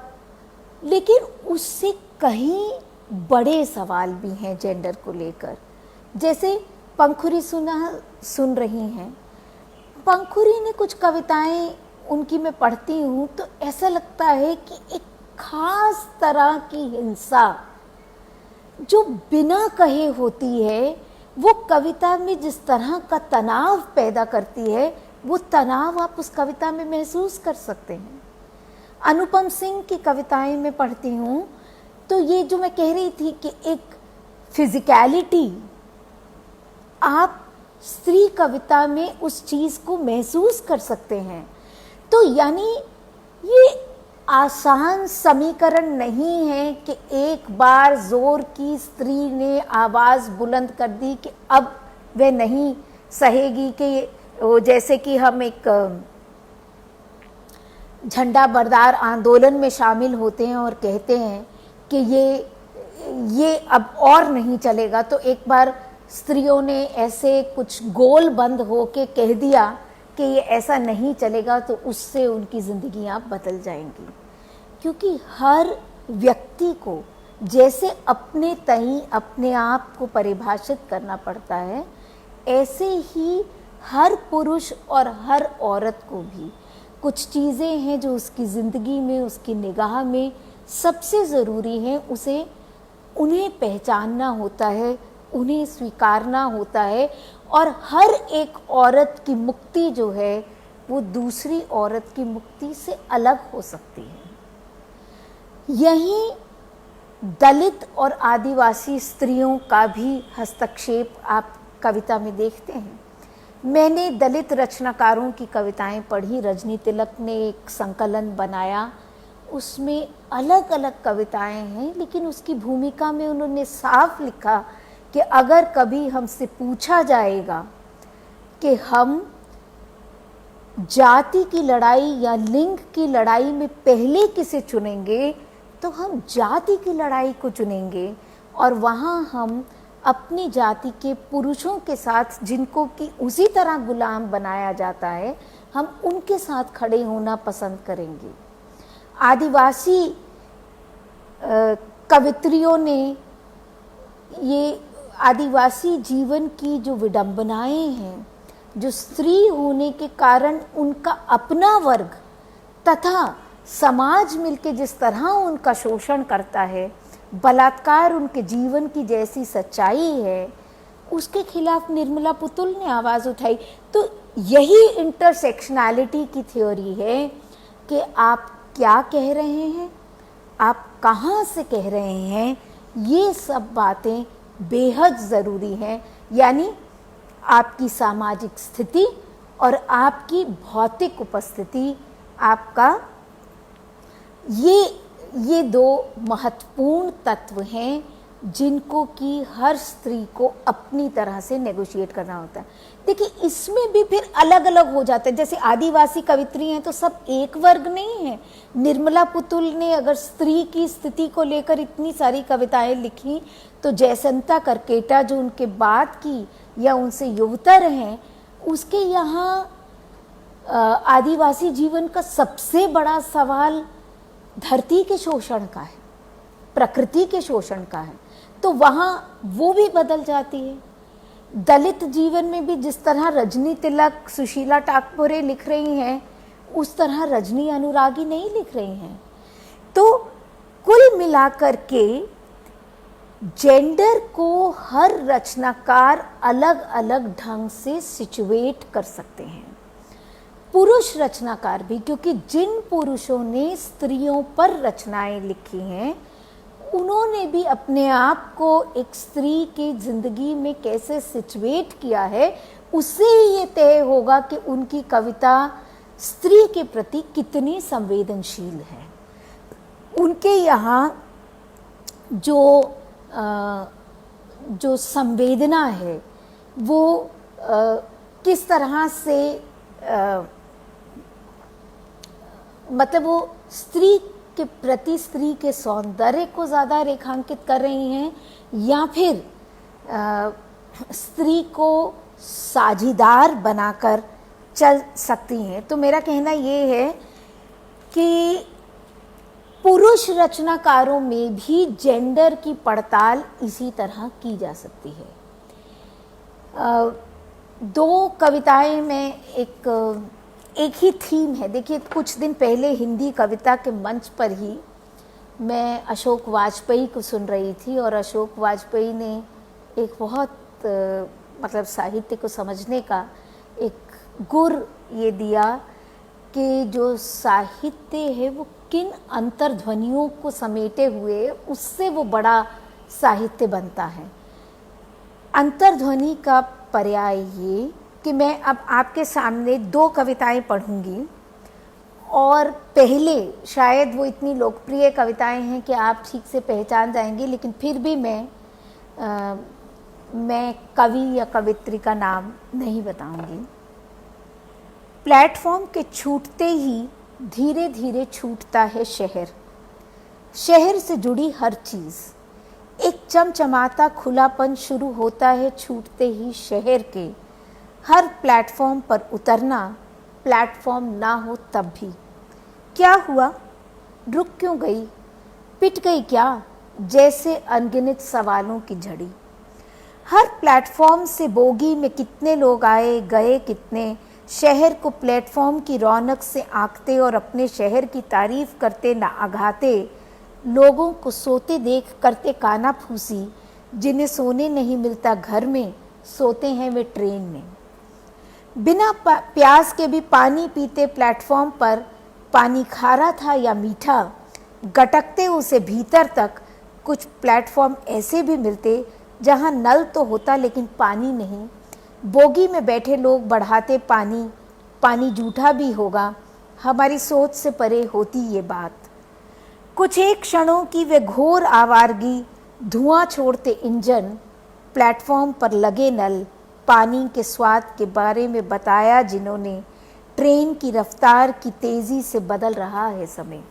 लेकिन उससे कहीं बड़े सवाल भी हैं जेंडर को लेकर। जैसे पंखुरी सुन रही हैं, पंखुरी ने कुछ कविताएं उनकी मैं पढ़ती हूँ तो ऐसा लगता है कि एक खास तरह की हिंसा जो बिना कहे होती है, वो कविता में जिस तरह का तनाव पैदा करती है, वो तनाव आप उस कविता में महसूस कर सकते हैं। अनुपम सिंह की कविताएं मैं पढ़ती हूँ तो ये जो मैं कह रही थी कि एक फिजिकलिटी, आप स्त्री कविता में उस चीज़ को महसूस कर सकते हैं। तो यानी ये आसान समीकरण नहीं है कि एक बार जोर की स्त्री ने आवाज़ बुलंद कर दी कि अब वह नहीं सहेगी, कि जैसे कि हम एक झंडा बरदार आंदोलन में शामिल होते हैं और कहते हैं कि ये अब और नहीं चलेगा, तो एक बार स्त्रियों ने ऐसे कुछ गोल बंद हो के कह दिया कि ये ऐसा नहीं चलेगा, तो उससे उनकी ज़िंदगियाँ बदल जाएंगी। क्योंकि हर व्यक्ति को जैसे अपने तई अपने आप को परिभाषित करना पड़ता है, ऐसे ही हर पुरुष और हर औरत को भी कुछ चीज़ें हैं जो उसकी ज़िंदगी में, उसकी निगाह में सबसे ज़रूरी हैं, उसे उन्हें पहचानना होता है, उन्हें स्वीकारना होता है। और हर एक औरत की मुक्ति जो है वो दूसरी औरत की मुक्ति से अलग हो सकती है। यही दलित और आदिवासी स्त्रियों का भी हस्तक्षेप आप कविता में देखते हैं। मैंने दलित रचनाकारों की कविताएं पढ़ी, रजनी तिलक ने एक संकलन बनाया, उसमें अलग अलग कविताएं हैं, लेकिन उसकी भूमिका में उन्होंने साफ लिखा कि अगर कभी हमसे पूछा जाएगा कि हम जाति की लड़ाई या लिंग की लड़ाई में पहले किसे चुनेंगे, तो हम जाति की लड़ाई को चुनेंगे, और वहाँ हम अपनी जाति के पुरुषों के साथ, जिनको कि उसी तरह गुलाम बनाया जाता है, हम उनके साथ खड़े होना पसंद करेंगे। आदिवासी कवित्रियों ने ये आदिवासी जीवन की जो विडंबनाएं हैं, जो स्त्री होने के कारण उनका अपना वर्ग तथा समाज मिलके जिस तरह उनका शोषण करता है, बलात्कार उनके जीवन की जैसी सच्चाई है, उसके खिलाफ निर्मला पुतुल ने आवाज़ उठाई। तो यही इंटरसेक्शनैलिटी की थ्योरी है कि आप क्या कह रहे हैं, आप कहाँ से कह रहे हैं, ये सब बातें बेहद ज़रूरी हैं। यानी आपकी सामाजिक स्थिति और आपकी भौतिक उपस्थिति, आपका ये दो महत्वपूर्ण तत्व हैं जिनको कि हर स्त्री को अपनी तरह से नेगोशिएट करना होता है। देखिए इसमें भी फिर अलग अलग हो जाता है। जैसे आदिवासी कवित्री हैं तो सब एक वर्ग नहीं है। निर्मला पुतुल ने अगर स्त्री की स्थिति को लेकर इतनी सारी कविताएं लिखी, तो जयसंता करकेटा जो उनके बाद की या उनसे युवतर हैं, उसके यहाँ आदिवासी जीवन का सबसे बड़ा सवाल धरती के शोषण का है, प्रकृति के शोषण का है, तो वहाँ वो भी बदल जाती है। दलित जीवन में भी जिस तरह रजनी तिलक, सुशीला टाकपुरे लिख रही हैं, उस तरह रजनी अनुरागी नहीं लिख रही हैं। तो कुल मिलाकर के जेंडर को हर रचनाकार अलग अलग ढंग से सिचुएट कर सकते हैं। पुरुष रचनाकार भी, क्योंकि जिन पुरुषों ने स्त्रियों पर रचनाएं लिखी हैं, उन्होंने भी अपने आप को एक स्त्री की जिंदगी में कैसे सिचुएट किया है, उससे ही ये तय होगा कि उनकी कविता स्त्री के प्रति कितनी संवेदनशील है। उनके यहाँ जो संवेदना है वो किस तरह से मतलब वो स्त्री के प्रति, स्त्री के सौंदर्य को ज़्यादा रेखांकित कर रही हैं, या फिर स्त्री को साझीदार बनाकर चल सकती हैं। तो मेरा कहना ये है कि पुरुष रचनाकारों में भी जेंडर की पड़ताल इसी तरह की जा सकती है। दो कविताएं में एक ही थीम है। देखिए कुछ दिन पहले हिंदी कविता के मंच पर ही मैं अशोक वाजपेयी को सुन रही थी, और अशोक वाजपेयी ने एक बहुत मतलब साहित्य को समझने का एक गुर ये दिया कि जो साहित्य है वो किन अंतर्ध्वनियों को समेटे हुए उससे वो बड़ा साहित्य बनता है। अंतर्ध्वनि का पर्याय ये कि मैं अब आपके सामने दो कविताएं पढ़ूंगी, और पहले शायद वो इतनी लोकप्रिय कविताएं हैं कि आप ठीक से पहचान जाएंगे, लेकिन फिर भी मैं कवि या कवित्री का नाम नहीं बताऊंगी। प्लेटफॉर्म के छूटते ही धीरे धीरे छूटता है शहर, शहर से जुड़ी हर चीज़। एक चमचमाता खुलापन शुरू होता है छूटते ही शहर के। हर प्लेटफॉर्म पर उतरना, प्लेटफॉर्म ना हो तब भी। क्या हुआ, रुक क्यों गई, पिट गई क्या, जैसे अनगिनत सवालों की झड़ी। हर प्लेटफॉर्म से बोगी में कितने लोग आए गए, कितने शहर को प्लेटफॉर्म की रौनक से आंकते और अपने शहर की तारीफ करते न आघाते। लोगों को सोते देख करते काना फूसी, जिन्हें सोने नहीं मिलता घर में, सोते हैं वे ट्रेन में। बिना प्यास के भी पानी पीते प्लेटफॉर्म पर, पानी खारा था या मीठा, गटकते उसे भीतर तक। कुछ प्लेटफॉर्म ऐसे भी मिलते जहां नल तो होता लेकिन पानी नहीं। बोगी में बैठे लोग बढ़ाते पानी, पानी जूठा भी होगा, हमारी सोच से परे होती ये बात। कुछ एक क्षणों की वे घोर आवारगी, धुआं छोड़ते इंजन, प्लेटफॉर्म पर लगे नल, पानी के स्वाद के बारे में बताया जिन्होंने। ट्रेन की रफ्तार की तेजी से बदल रहा है समय।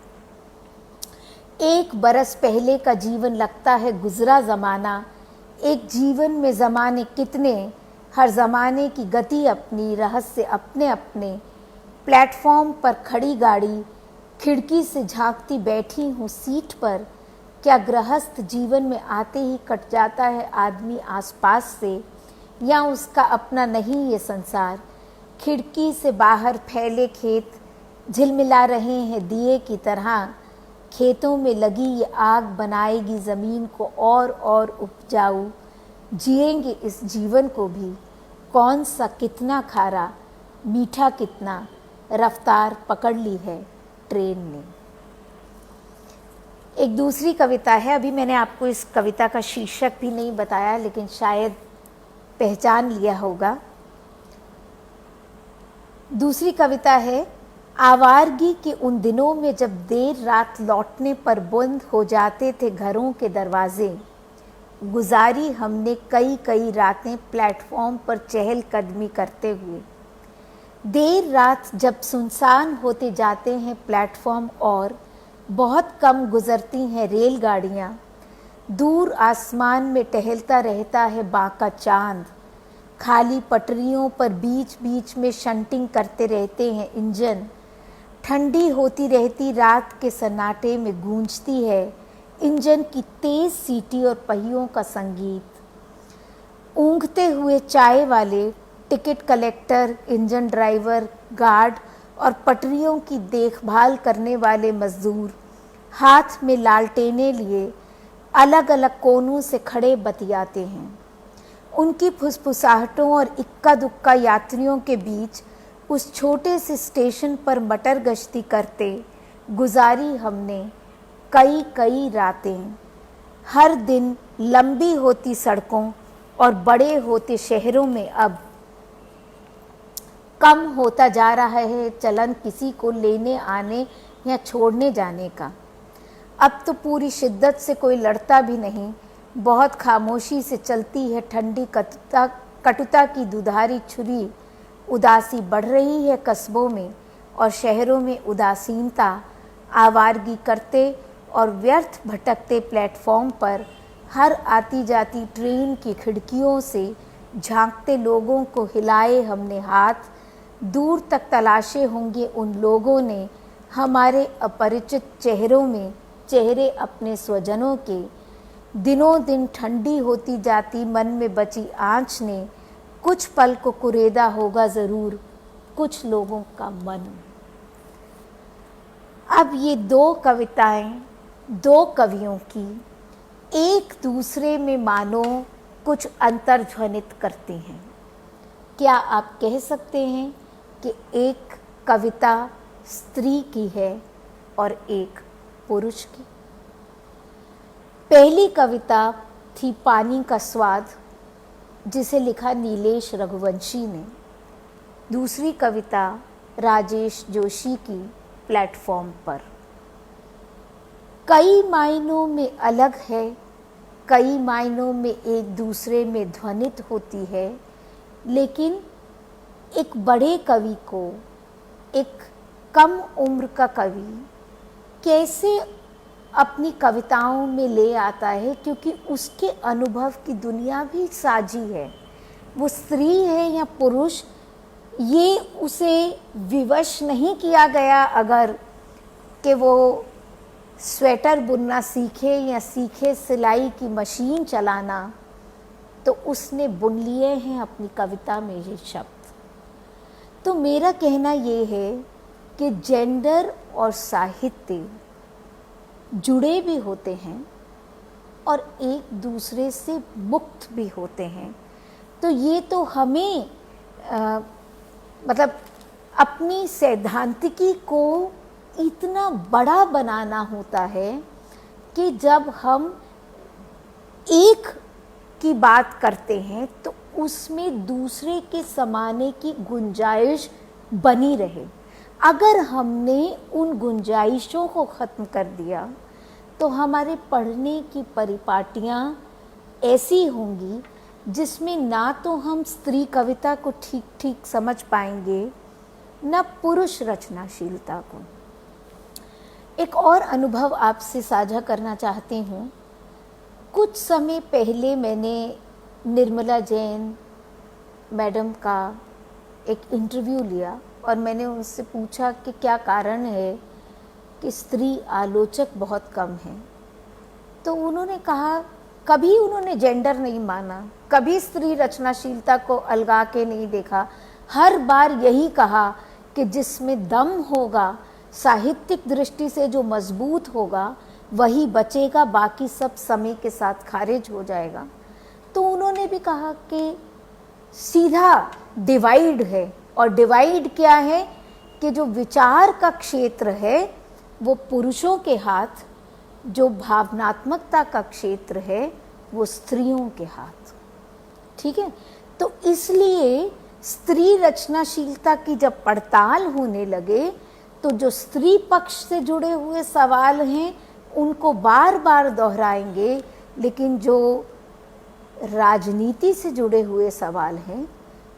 एक बरस पहले का जीवन लगता है गुजरा जमाना। एक जीवन में जमाने कितने, हर जमाने की गति अपनी, रहस्य अपने अपने। प्लेटफॉर्म पर खड़ी गाड़ी, खिड़की से झांकती बैठी हूँ सीट पर। क्या गृहस्थ जीवन में आते ही कट जाता है आदमी आसपास से, या उसका अपना नहीं ये संसार। खिड़की से बाहर फैले खेत झिलमिला रहे हैं दिए की तरह। खेतों में लगी ये आग बनाएगी ज़मीन को और उपजाऊ। जिएंगे इस जीवन को भी, कौन सा कितना खारा, मीठा कितना, रफ्तार पकड़ ली है ट्रेन ने। एक दूसरी कविता है, अभी मैंने आपको इस कविता का शीर्षक भी नहीं बताया, लेकिन शायद पहचान लिया होगा। दूसरी कविता है, आवारगी के उन दिनों में जब देर रात लौटने पर बंद हो जाते थे घरों के दरवाजे। गुजारी हमने कई कई रातें प्लेटफॉर्म पर चहलकदमी करते हुए। देर रात जब सुनसान होते जाते हैं प्लेटफॉर्म और बहुत कम गुजरती हैं रेलगाड़ियाँ, दूर आसमान में टहलता रहता है बांका चांद, खाली पटरियों पर बीच बीच में शंटिंग करते रहते हैं इंजन, ठंडी होती रहती रात के सन्नाटे में गूंजती है इंजन की तेज सीटी और पहियों का संगीत। ऊँघते हुए चाय वाले, ticket collector, engine driver, guard और पटरियों की देखभाल करने वाले मजदूर हाथ में लालटेनें लिए अलग अलग कोनों से खड़े बतियाते हैं। उनकी फुसफुसाहटों और इक्का दुक्का यात्रियों के बीच उस छोटे से स्टेशन पर मटर गश्ती करते गुजारी हमने कई कई रातें। हर दिन लंबी होती सड़कों और बड़े होते शहरों में अब कम होता जा रहा है चलन किसी को लेने आने या छोड़ने जाने का। अब तो पूरी शिद्दत से कोई लड़ता भी नहीं, बहुत खामोशी से चलती है ठंडी कटुता की दुधारी छुरी। उदासी बढ़ रही है कस्बों में और शहरों में उदासीनता। आवारगी करते और व्यर्थ भटकते प्लेटफॉर्म पर हर आती जाती ट्रेन की खिड़कियों से झांकते लोगों को हिलाए हमने हाथ। दूर तक तलाशे होंगे उन लोगों ने हमारे अपरिचित चेहरों में चेहरे अपने स्वजनों के। दिनों दिन ठंडी होती जाती मन में बची आँच ने कुछ पल को कुरेदा होगा ज़रूर कुछ लोगों का मन। अब ये दो कविताएं दो कवियों की एक दूसरे में मानो कुछ अंतर्ध्वनित करती हैं। क्या आप कह सकते हैं कि एक कविता स्त्री की है और एक पुरुष की? पहली कविता थी पानी का स्वाद, जिसे लिखा नीलेश रघुवंशी ने। दूसरी कविता राजेश जोशी की प्लेटफॉर्म पर। कई मायनों में अलग है, कई मायनों में एक दूसरे में ध्वनित होती है, लेकिन एक बड़े कवि को एक कम उम्र का कवि कैसे अपनी कविताओं में ले आता है, क्योंकि उसके अनुभव की दुनिया भी साझी है। वो स्त्री है या पुरुष, ये उसे विवश नहीं किया गया अगर कि वो स्वेटर बुनना सीखे या सीखे सिलाई की मशीन चलाना, तो उसने बुन लिए हैं अपनी कविता में ये शब्द। तो मेरा कहना ये है कि जेंडर और साहित्य जुड़े भी होते हैं और एक दूसरे से मुक्त भी होते हैं। तो ये तो हमें मतलब अपनी सैद्धांतिकी को इतना बड़ा बनाना होता है कि जब हम एक की बात करते हैं तो उसमें दूसरे के समाने की गुंजाइश बनी रहे। अगर हमने उन गुंजाइशों को ख़त्म कर दिया तो हमारे पढ़ने की परिपाटियाँ ऐसी होंगी जिसमें ना तो हम स्त्री कविता को ठीक ठीक समझ पाएंगे, न पुरुष रचनाशीलता को। एक और अनुभव आपसे साझा करना चाहती हूँ। कुछ समय पहले मैंने निर्मला जैन मैडम का एक इंटरव्यू लिया और मैंने उनसे पूछा कि क्या कारण है कि स्त्री आलोचक बहुत कम हैं। तो उन्होंने कहा, कभी उन्होंने जेंडर नहीं माना, कभी स्त्री रचनाशीलता को अलगा के नहीं देखा। हर बार यही कहा कि जिसमें दम होगा, साहित्यिक दृष्टि से जो मजबूत होगा वही बचेगा, बाकी सब समय के साथ खारिज हो जाएगा। तो उन्होंने भी कहा कि सीधा डिवाइड है, और डिवाइड क्या है कि जो विचार का क्षेत्र है वो पुरुषों के हाथ, जो भावनात्मकता का क्षेत्र है वो स्त्रियों के हाथ। ठीक है, तो इसलिए स्त्री रचनाशीलता की जब पड़ताल होने लगे तो जो स्त्री पक्ष से जुड़े हुए सवाल हैं उनको बार बार दोहराएंगे, लेकिन जो राजनीति से जुड़े हुए सवाल हैं,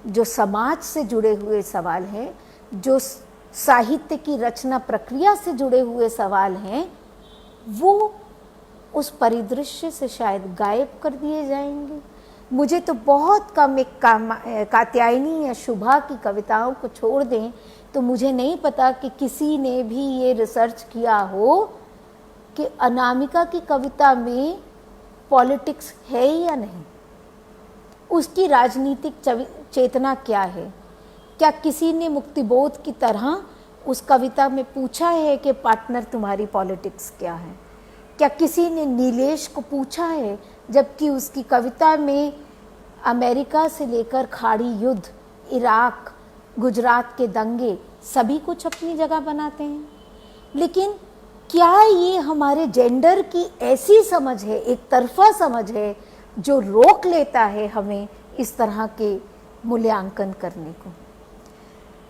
जो समाज से जुड़े हुए सवाल हैं, जो साहित्य की रचना प्रक्रिया से जुड़े हुए सवाल हैं, वो उस परिदृश्य से शायद गायब कर दिए जाएंगे। मुझे तो बहुत कम एक कात्यायनी या शुभा की कविताओं को छोड़ दें तो मुझे नहीं पता कि किसी ने भी ये रिसर्च किया हो कि अनामिका की कविता में पॉलिटिक्स है या नहीं, उसकी राजनीतिक चेतना क्या है। क्या किसी ने मुक्तिबोध की तरह उस कविता में पूछा है कि पार्टनर तुम्हारी पॉलिटिक्स क्या है? क्या किसी ने नीलेश को पूछा है, जबकि उसकी कविता में अमेरिका से लेकर खाड़ी युद्ध, इराक, गुजरात के दंगे सभी कुछ अपनी जगह बनाते हैं। लेकिन क्या ये हमारे जेंडर की ऐसी समझ है, एक तरफा समझ है, जो रोक लेता है हमें इस तरह के मूल्यांकन करने को?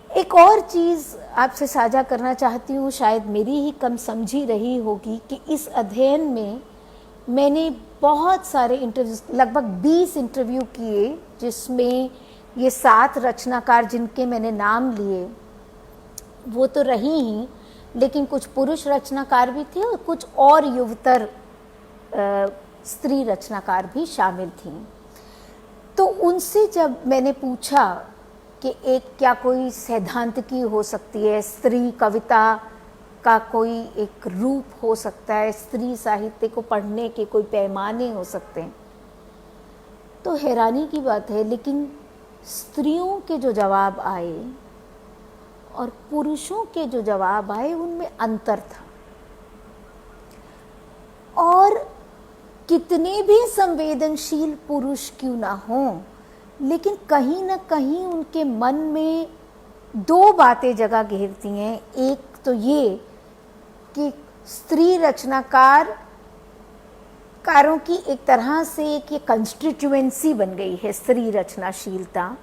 एक और चीज़ आपसे साझा करना चाहती हूँ, शायद मेरी ही कम समझी रही होगी, कि इस अध्ययन में मैंने बहुत सारे इंटरव्यू, लगभग 20 इंटरव्यू किए, जिसमें ये 7 रचनाकार जिनके मैंने नाम लिए वो तो रही ही, लेकिन कुछ पुरुष रचनाकार भी थे और कुछ और युवतर स्त्री रचनाकार भी शामिल थीं। तो उनसे जब मैंने पूछा कि एक क्या कोई सैद्धांतिकी हो सकती है, स्त्री कविता का कोई एक रूप हो सकता है, स्त्री साहित्य को पढ़ने के कोई पैमाने हो सकते हैं, तो हैरानी की बात है, लेकिन स्त्रियों के जो जवाब आए और पुरुषों के जो जवाब आए उनमें अंतर था। और कितने भी संवेदनशील पुरुष क्यों ना हों, लेकिन कहीं ना कहीं उनके मन में 2 बातें जगह घेरती हैं। एक तो ये कि स्त्री कारों की एक तरह से एक ये कंस्टिट्यूएंसी बन गई है स्त्री रचनाशीलता,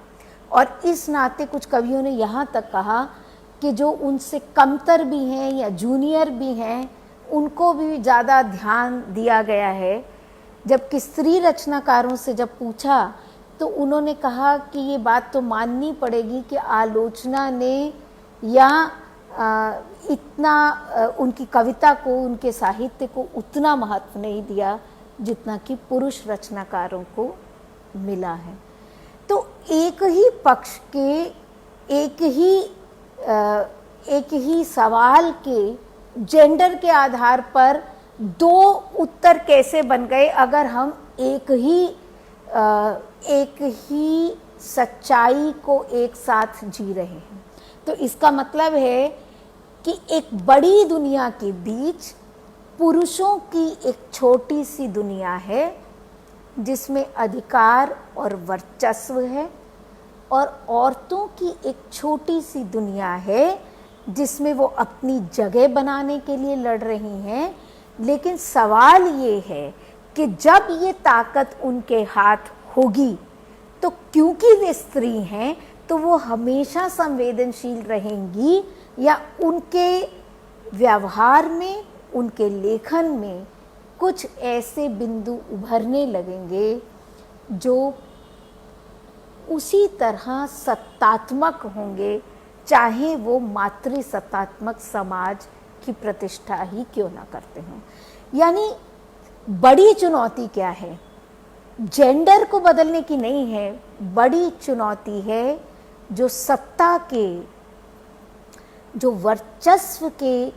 और इस नाते कुछ कवियों ने यहाँ तक कहा कि जो उनसे कमतर भी हैं या जूनियर भी हैं उनको भी ज़्यादा ध्यान दिया गया है। जबकि स्त्री रचनाकारों से जब पूछा तो उन्होंने कहा कि ये बात तो माननी पड़ेगी कि आलोचना ने या इतना उनकी कविता को, उनके साहित्य को उतना महत्व नहीं दिया जितना कि पुरुष रचनाकारों को मिला है। तो एक ही पक्ष के एक ही सवाल के जेंडर के आधार पर 2 उत्तर कैसे बन गए, अगर हम एक ही सच्चाई को एक साथ जी रहे हैं। तो इसका मतलब है कि एक बड़ी दुनिया के बीच पुरुषों की एक छोटी सी दुनिया है जिसमें अधिकार और वर्चस्व है, और औरतों की एक छोटी सी दुनिया है जिसमें वो अपनी जगह बनाने के लिए लड़ रही हैं। लेकिन सवाल ये है कि जब ये ताकत उनके हाथ होगी तो क्योंकि वे स्त्री हैं तो वो हमेशा संवेदनशील रहेंगी, या उनके व्यवहार में, उनके लेखन में कुछ ऐसे बिंदु उभरने लगेंगे जो उसी तरह सत्तात्मक होंगे, चाहे वो मातृ सत्तात्मक समाज की प्रतिष्ठा ही क्यों ना करते हों। यानी बड़ी चुनौती क्या है? जेंडर को बदलने की नहीं है, बड़ी चुनौती है जो सत्ता के, जो वर्चस्व के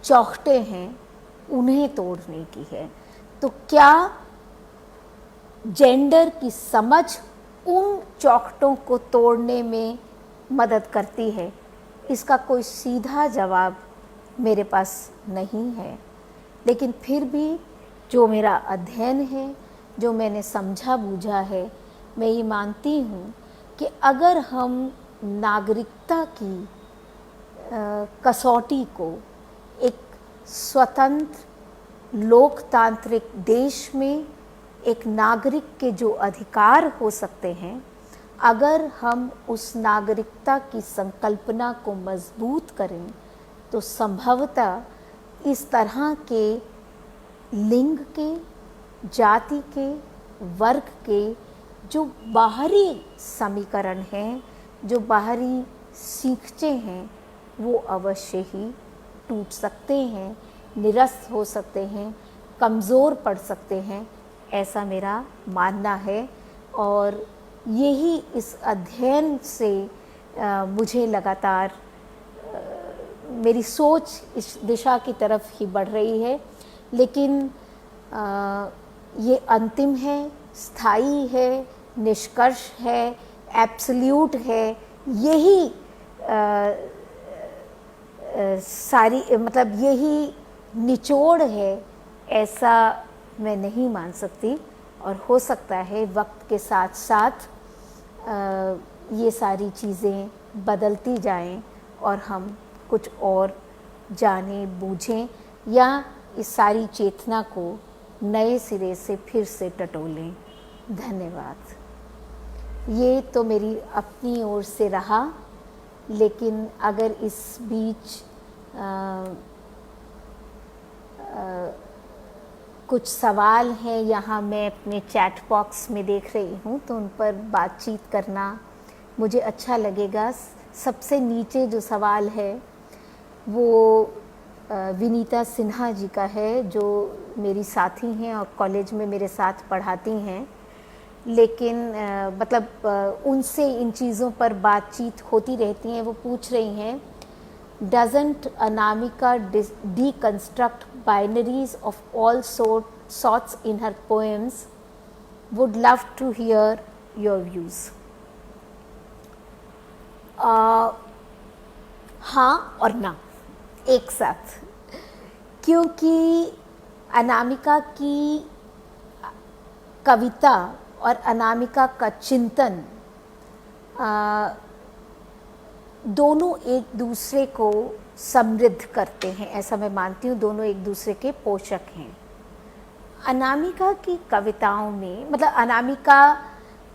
चौखटे हैं उन्हें तोड़ने की है। तो क्या जेंडर की समझ उन चौखटों को तोड़ने में मदद करती है? इसका कोई सीधा जवाब मेरे पास नहीं है, लेकिन फिर भी जो मेरा अध्ययन है, जो मैंने समझा बूझा है, मैं ये मानती हूँ कि अगर हम नागरिकता की कसौटी को एक स्वतंत्र लोकतांत्रिक देश में एक नागरिक के जो अधिकार हो सकते हैं, अगर हम उस नागरिकता की संकल्पना को मजबूत करें तो संभवतः इस तरह के लिंग के, जाति के वर्ग के जो बाहरी समीकरण हैं, जो बाहरी सीखचे हैं, वो अवश्य ही टूट सकते हैं, निरस्त हो सकते हैं, कमज़ोर पड़ सकते हैं, ऐसा मेरा मानना है। और यही इस अध्ययन से मुझे लगातार मेरी सोच इस दिशा की तरफ ही बढ़ रही है। लेकिन ये अंतिम है, स्थायी है, निष्कर्ष है, एब्सोल्यूट है, यही सारी मतलब यही निचोड़ है, ऐसा मैं नहीं मान सकती। और हो सकता है वक्त के साथ साथ ये सारी चीज़ें बदलती जाएं और हम कुछ और जानें, बूझें या इस सारी चेतना को नए सिरे से फिर से टटोलें। धन्यवाद। ये तो मेरी अपनी ओर से रहा, लेकिन अगर इस बीच कुछ सवाल हैं, यहाँ मैं अपने चैट बॉक्स में देख रही हूँ, तो उन पर बातचीत करना मुझे अच्छा लगेगा। सबसे नीचे जो सवाल है वो विनीता सिन्हा जी का है, जो मेरी साथी हैं और कॉलेज में मेरे साथ पढ़ाती हैं। लेकिन मतलब उनसे इन चीज़ों पर बातचीत होती रहती हैं। वो पूछ रही हैं, Doesn't Anamika deconstruct binaries of all sorts in her poems? Would love to hear your views. हाँ और ना एक साथ, क्योंकि अनामिका की कविता और अनामिका का चिंतन दोनों एक दूसरे को समृद्ध करते हैं, ऐसा मैं मानती हूँ। दोनों एक दूसरे के पोषक हैं। अनामिका की कविताओं में मतलब अनामिका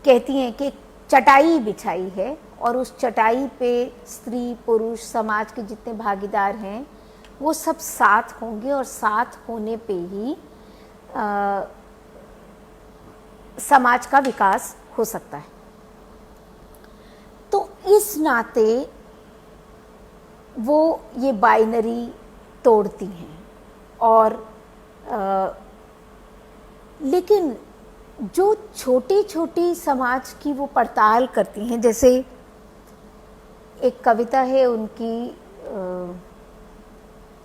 कहती हैं कि चटाई बिछाई है और उस चटाई पे स्त्री पुरुष समाज के जितने भागीदार हैं वो सब साथ होंगे और साथ होने पे ही समाज का विकास हो सकता है। तो इस नाते वो ये बाइनरी तोड़ती हैं और लेकिन जो छोटी छोटी समाज की वो पड़ताल करती हैं, जैसे एक कविता है उनकी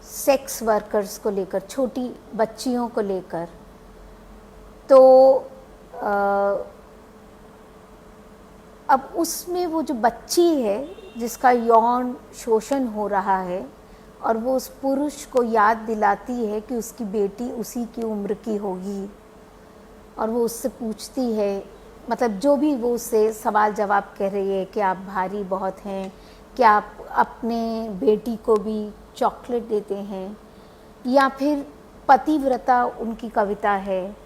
सेक्स वर्कर्स को लेकर, छोटी बच्चियों को लेकर। तो अब उसमें वो जो बच्ची है जिसका यौन शोषण हो रहा है और वो उस पुरुष को याद दिलाती है कि उसकी बेटी उसी की उम्र की होगी, और वो उससे पूछती है, मतलब जो भी वो उससे सवाल जवाब कह रही है कि आप भारी बहुत हैं, क्या आप अपने बेटी को भी चॉकलेट देते हैं, या फिर पतिव्रता उनकी कविता है।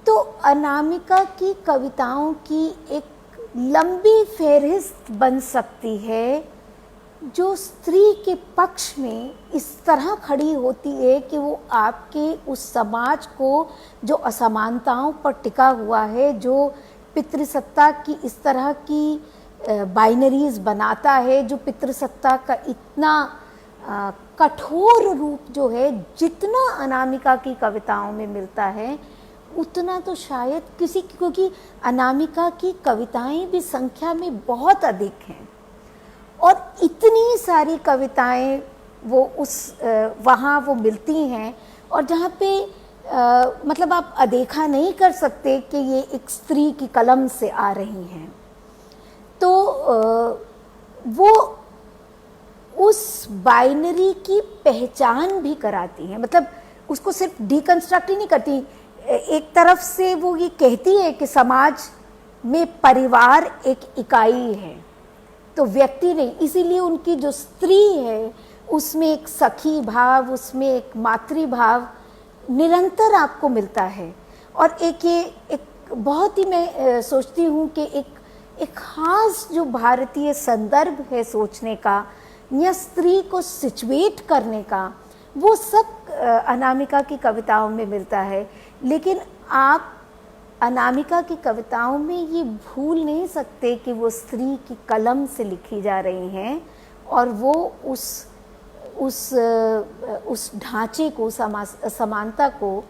तो अनामिका की कविताओं की एक लंबी फहरिस्त बन सकती है जो स्त्री के पक्ष में इस तरह खड़ी होती है कि वो आपके उस समाज को जो असमानताओं पर टिका हुआ है, जो पितृसत्ता की इस तरह की बाइनरीज बनाता है, जो पितृसत्ता का इतना कठोर रूप जो है जितना अनामिका की कविताओं में मिलता है उतना तो शायद किसी, क्योंकि अनामिका की कविताएं भी संख्या में बहुत अधिक हैं और इतनी सारी कविताएं वो उस वहाँ वो मिलती हैं और जहाँ पे मतलब आप अदेखा नहीं कर सकते कि ये एक स्त्री की कलम से आ रही हैं। तो वो उस बाइनरी की पहचान भी कराती हैं, मतलब उसको सिर्फ डिकंस्ट्रक्ट ही नहीं करती। एक तरफ से वो ये कहती है कि समाज में परिवार एक इकाई है, तो व्यक्ति नहीं, इसीलिए उनकी जो स्त्री है उसमें एक सखी भाव, उसमें एक मातृभाव निरंतर आपको मिलता है। और एक ये एक बहुत ही मैं सोचती हूँ कि एक खास जो भारतीय संदर्भ है सोचने का या स्त्री को सिचुएट करने का, वो सब अनामिका की कविताओं में मिलता है। लेकिन आप अनामिका की कविताओं में ये भूल नहीं सकते कि वो स्त्री की कलम से लिखी जा रही हैं और वो उस ढांचे को, समानता को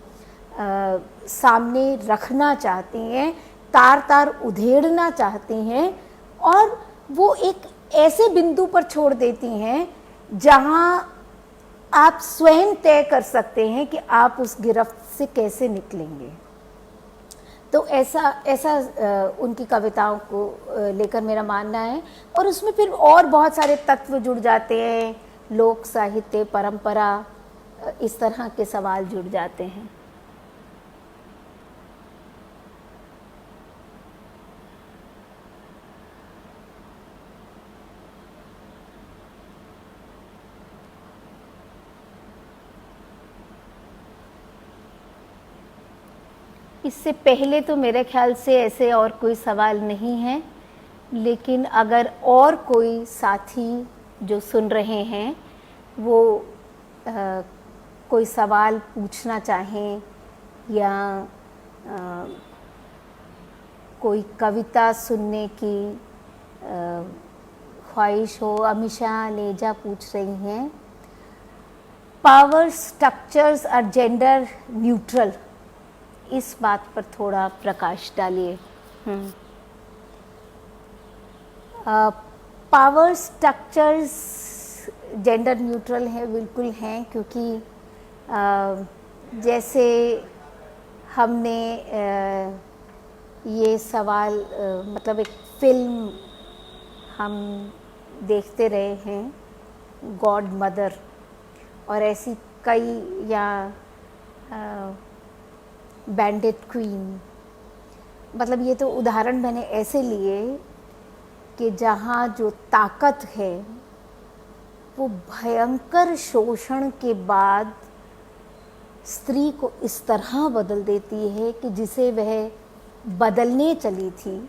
सामने रखना चाहती हैं, तार तार उधेड़ना चाहती हैं और वो एक ऐसे बिंदु पर छोड़ देती हैं जहां आप स्वयं तय कर सकते हैं कि आप उस गिरफ्त से कैसे निकलेंगे। तो ऐसा उनकी कविताओं को लेकर मेरा मानना है। और उसमें फिर और बहुत सारे तत्व जुड़ जाते हैं, लोक साहित्य, परंपरा, इस तरह के सवाल जुड़ जाते हैं। इससे पहले तो मेरे ख्याल से ऐसे और कोई सवाल नहीं है, लेकिन अगर और कोई साथी जो सुन रहे हैं वो कोई सवाल पूछना चाहें या कोई कविता सुनने की ख्वाहिश हो। अमीशा नेजा पूछ रही हैं, power structures are gender neutral, इस बात पर थोड़ा प्रकाश डालिए। पावर स्ट्रक्चर्स जेंडर न्यूट्रल है, बिल्कुल हैं, क्योंकि जैसे हमने ये सवाल मतलब एक फिल्म हम देखते रहे हैं, गॉड मदर, और ऐसी कई, या बैंडिट क्वीन, मतलब ये तो उदाहरण मैंने ऐसे लिए कि जहाँ जो ताकत है वो भयंकर शोषण के बाद स्त्री को इस तरह बदल देती है कि जिसे वह बदलने चली थी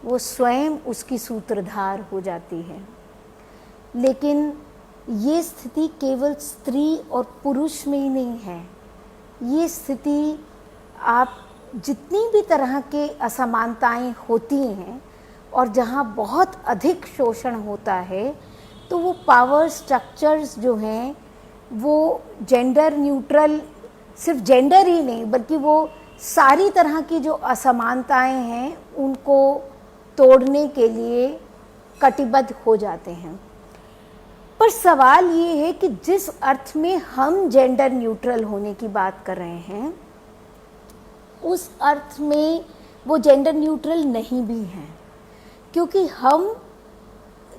वो स्वयं उसकी सूत्रधार हो जाती है। लेकिन ये स्थिति केवल स्त्री और पुरुष में ही नहीं है, ये स्थिति आप जितनी भी तरह के असमानताएं होती हैं और जहाँ बहुत अधिक शोषण होता है, तो वो पावर स्ट्रक्चर्स जो हैं वो जेंडर न्यूट्रल, सिर्फ जेंडर ही नहीं बल्कि वो सारी तरह की जो असमानताएं हैं उनको तोड़ने के लिए कटिबद्ध हो जाते हैं। पर सवाल ये है कि जिस अर्थ में हम जेंडर न्यूट्रल होने की बात कर रहे हैं उस अर्थ में वो जेंडर न्यूट्रल नहीं भी हैं, क्योंकि हम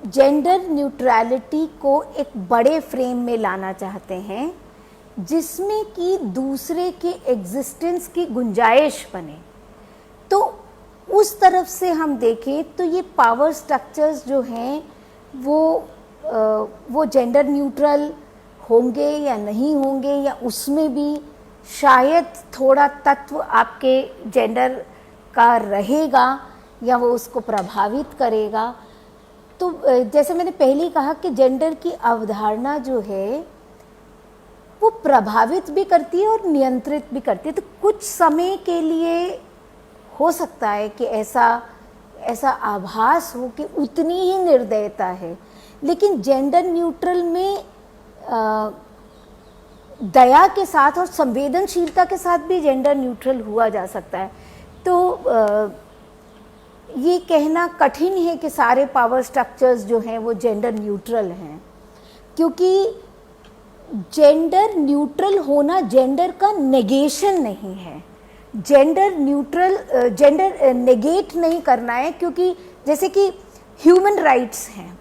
जेंडर न्यूट्रलिटी को एक बड़े फ्रेम में लाना चाहते हैं जिसमें कि दूसरे के एग्जिस्टेंस की गुंजाइश बने। तो उस तरफ से हम देखें तो ये पावर स्ट्रक्चर्स जो हैं वो जेंडर न्यूट्रल होंगे या नहीं होंगे, या उसमें भी शायद थोड़ा तत्व आपके जेंडर का रहेगा या वो उसको प्रभावित करेगा। तो जैसे मैंने पहले ही कहा कि जेंडर की अवधारणा जो है वो प्रभावित भी करती है और नियंत्रित भी करती है। तो कुछ समय के लिए हो सकता है कि ऐसा आभास हो कि उतनी ही निर्दयता है, लेकिन जेंडर न्यूट्रल में दया के साथ और संवेदनशीलता के साथ भी जेंडर न्यूट्रल हुआ जा सकता है। तो ये कहना कठिन है कि सारे पावर स्ट्रक्चर्स जो हैं वो जेंडर न्यूट्रल हैं, क्योंकि जेंडर न्यूट्रल होना जेंडर का नेगेशन नहीं है। जेंडर न्यूट्रल जेंडर नेगेट नहीं करना है, क्योंकि जैसे कि ह्यूमन राइट्स हैं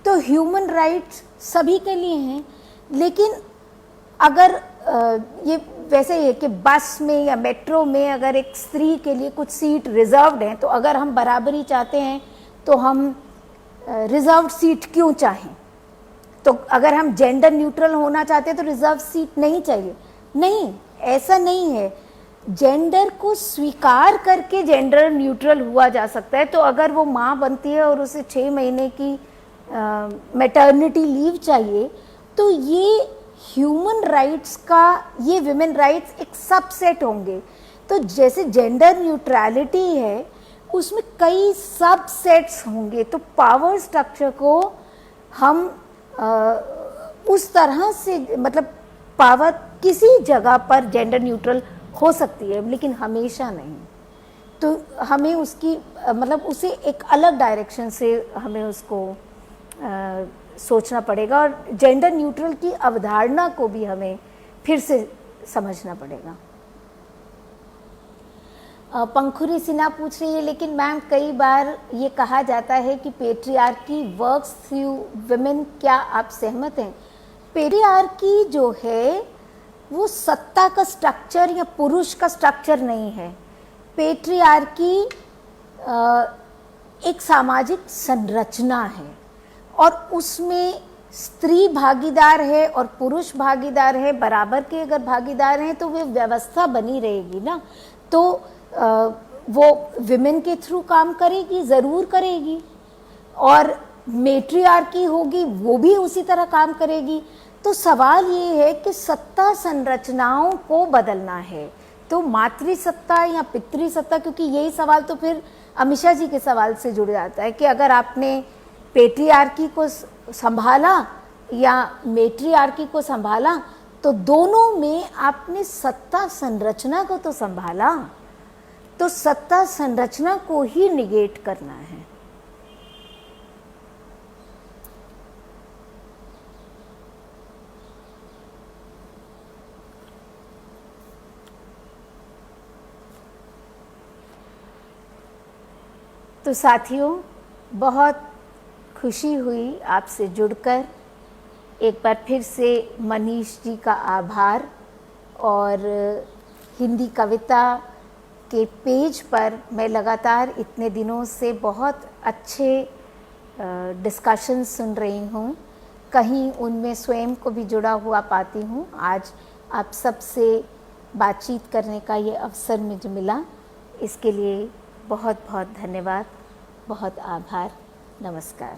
तो ह्यूमन राइट्स सभी के लिए हैं, लेकिन अगर ये वैसे ही है कि बस में या मेट्रो में अगर एक स्त्री के लिए कुछ सीट रिजर्व्ड हैं, तो अगर हम बराबरी चाहते हैं तो हम रिजर्व्ड सीट क्यों चाहें? तो अगर हम जेंडर न्यूट्रल होना चाहते हैं तो रिजर्व सीट नहीं चाहिए? नहीं, ऐसा नहीं है। जेंडर को स्वीकार करके जेंडर न्यूट्रल हुआ जा सकता है। तो अगर वो माँ बनती है और उसे 6 महीने की मैटरनिटी लीव चाहिए, तो ये ह्यूमन राइट्स का, ये विमेन राइट्स एक सबसेट होंगे। तो जैसे जेंडर न्यूट्रलिटी है, उसमें कई सब सेट्स होंगे, तो पावर स्ट्रक्चर को हम उस तरह से, मतलब पावर किसी जगह पर जेंडर न्यूट्रल हो सकती है लेकिन हमेशा नहीं। तो हमें उसकी मतलब उसे एक अलग डायरेक्शन से हमें उसको सोचना पड़ेगा, और जेंडर न्यूट्रल की अवधारणा को भी हमें फिर से समझना पड़ेगा। पंखुरी सिन्हा पूछ रही है, लेकिन मैम कई बार ये कहा जाता है कि पेट्रियार्की वर्क्स थ्रू विमेन, क्या आप सहमत हैं? पेट्रियार्की जो है वो सत्ता का स्ट्रक्चर या पुरुष का स्ट्रक्चर नहीं है। पेट्रियार्की एक सामाजिक संरचना है और उसमें स्त्री भागीदार है और पुरुष भागीदार है, बराबर के अगर भागीदार हैं तो वे व्यवस्था बनी रहेगी ना। तो वो विमेन के थ्रू काम करेगी, ज़रूर करेगी, और मेट्रियार्की होगी वो भी उसी तरह काम करेगी। तो सवाल ये है कि सत्ता संरचनाओं को बदलना है, तो मातृसत्ता या पितृसत्ता, क्योंकि यही सवाल तो फिर अमीषा जी के सवाल से जुड़ जाता है कि अगर आपने पेट्रियार्की को संभाला या मेट्रियार्की को संभाला, तो दोनों में आपने सत्ता संरचना को तो संभाला, तो सत्ता संरचना को ही निगेट करना है। तो साथियों, बहुत खुशी हुई आपसे जुड़कर। एक बार फिर से मनीष जी का आभार, और हिंदी कविता के पेज पर मैं लगातार इतने दिनों से बहुत अच्छे डिस्कशन सुन रही हूँ, कहीं उनमें स्वयं को भी जुड़ा हुआ पाती हूँ। आज आप सबसे बातचीत करने का ये अवसर मुझे मिला, इसके लिए बहुत बहुत धन्यवाद, बहुत आभार, नमस्कार।